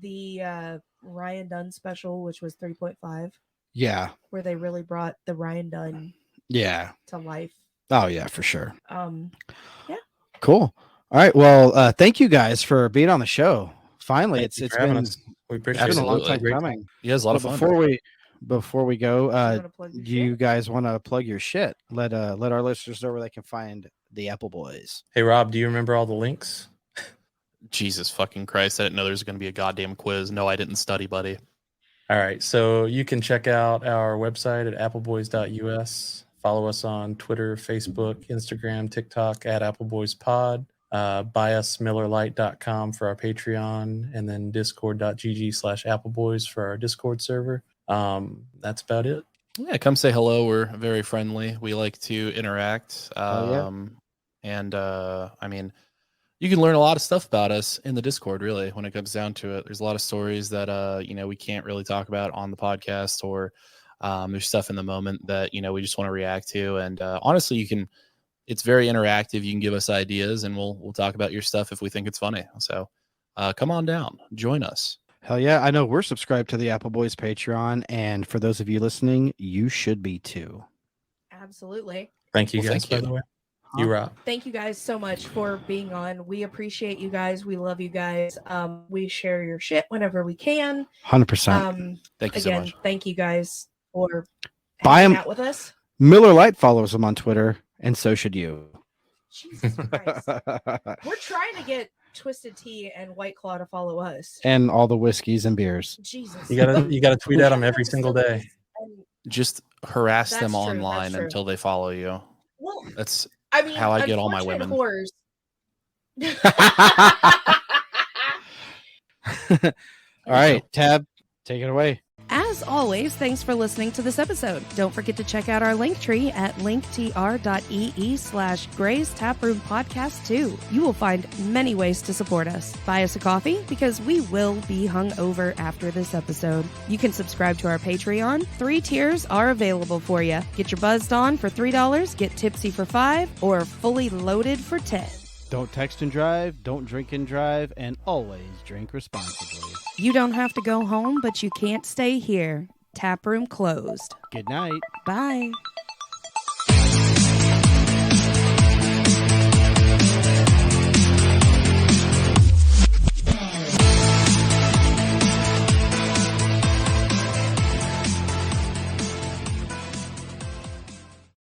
The Ryan Dunn special, which was 3.5, Yeah. where they really brought the Ryan Dunn Yeah. to life. Oh yeah, for sure. Yeah. Cool. All right. Well, thank you guys for being on the show. Finally, Thank you it's for having been us. We appreciate it's been a long Absolutely. time Great. coming. You guys a lot of But fun. before we go, You wanna plug your do you shit? guys want to plug your shit? Let our listeners know where they can find the Appleboys. Hey Rob, do you remember all the links? Jesus fucking Christ! I didn't know there was going to be a goddamn quiz. No, I didn't study, buddy. All right, so you can check out our website at appleboys.us. Follow us on Twitter, Facebook, Instagram, TikTok at appleboyspod. Buy us millerlight.com for our Patreon, and then discord.gg/appleboys for our Discord server. That's about it. Yeah, come say hello. We're very friendly. We like to interact. Oh, yeah. And I mean, you can learn a lot of stuff about us in the Discord, really, when it comes down to it. There's a lot of stories that we can't really talk about on the podcast, or there's stuff in the moment that we just want to react to. And honestly, it's very interactive. You can give us ideas, and we'll talk about your stuff if we think it's funny. So come on down, join us. Hell yeah. I know we're subscribed to the Appleboys Patreon, and for those of you listening, you should be too. Absolutely. Thank you Well, guys, thank by you. the way. You rock. Thank you guys so much for being on. We appreciate you guys. We love you guys. We share your shit whenever we can. 100%. Thank you so Again, much. thank you guys for Buy hanging 'em. out with us. Miller Lite follows him on Twitter, and so should you. Jesus Christ. We're trying to get Twisted Tea and White Claw to follow us. And all the whiskeys and beers. Jesus. You gotta tweet at them every single day. And just harass That's them true, that's online true. until they follow you. Well, That's I mean, how I get all my unfortunate women. Whores. All right, Tab, take it away. As always, thanks for listening to this episode. Don't forget to check out our link tree at linktr.ee/Gray's Taproom Podcast 2. You will find many ways to support us. Buy us a coffee because we will be hungover after this episode. You can subscribe to our Patreon. 3 tiers are available for you. Get your buzzed on for $3, get tipsy for $5, or fully loaded for $10. Don't text and drive, don't drink and drive, and always drink responsibly. You don't have to go home, but you can't stay here. Taproom closed. Good night. Bye.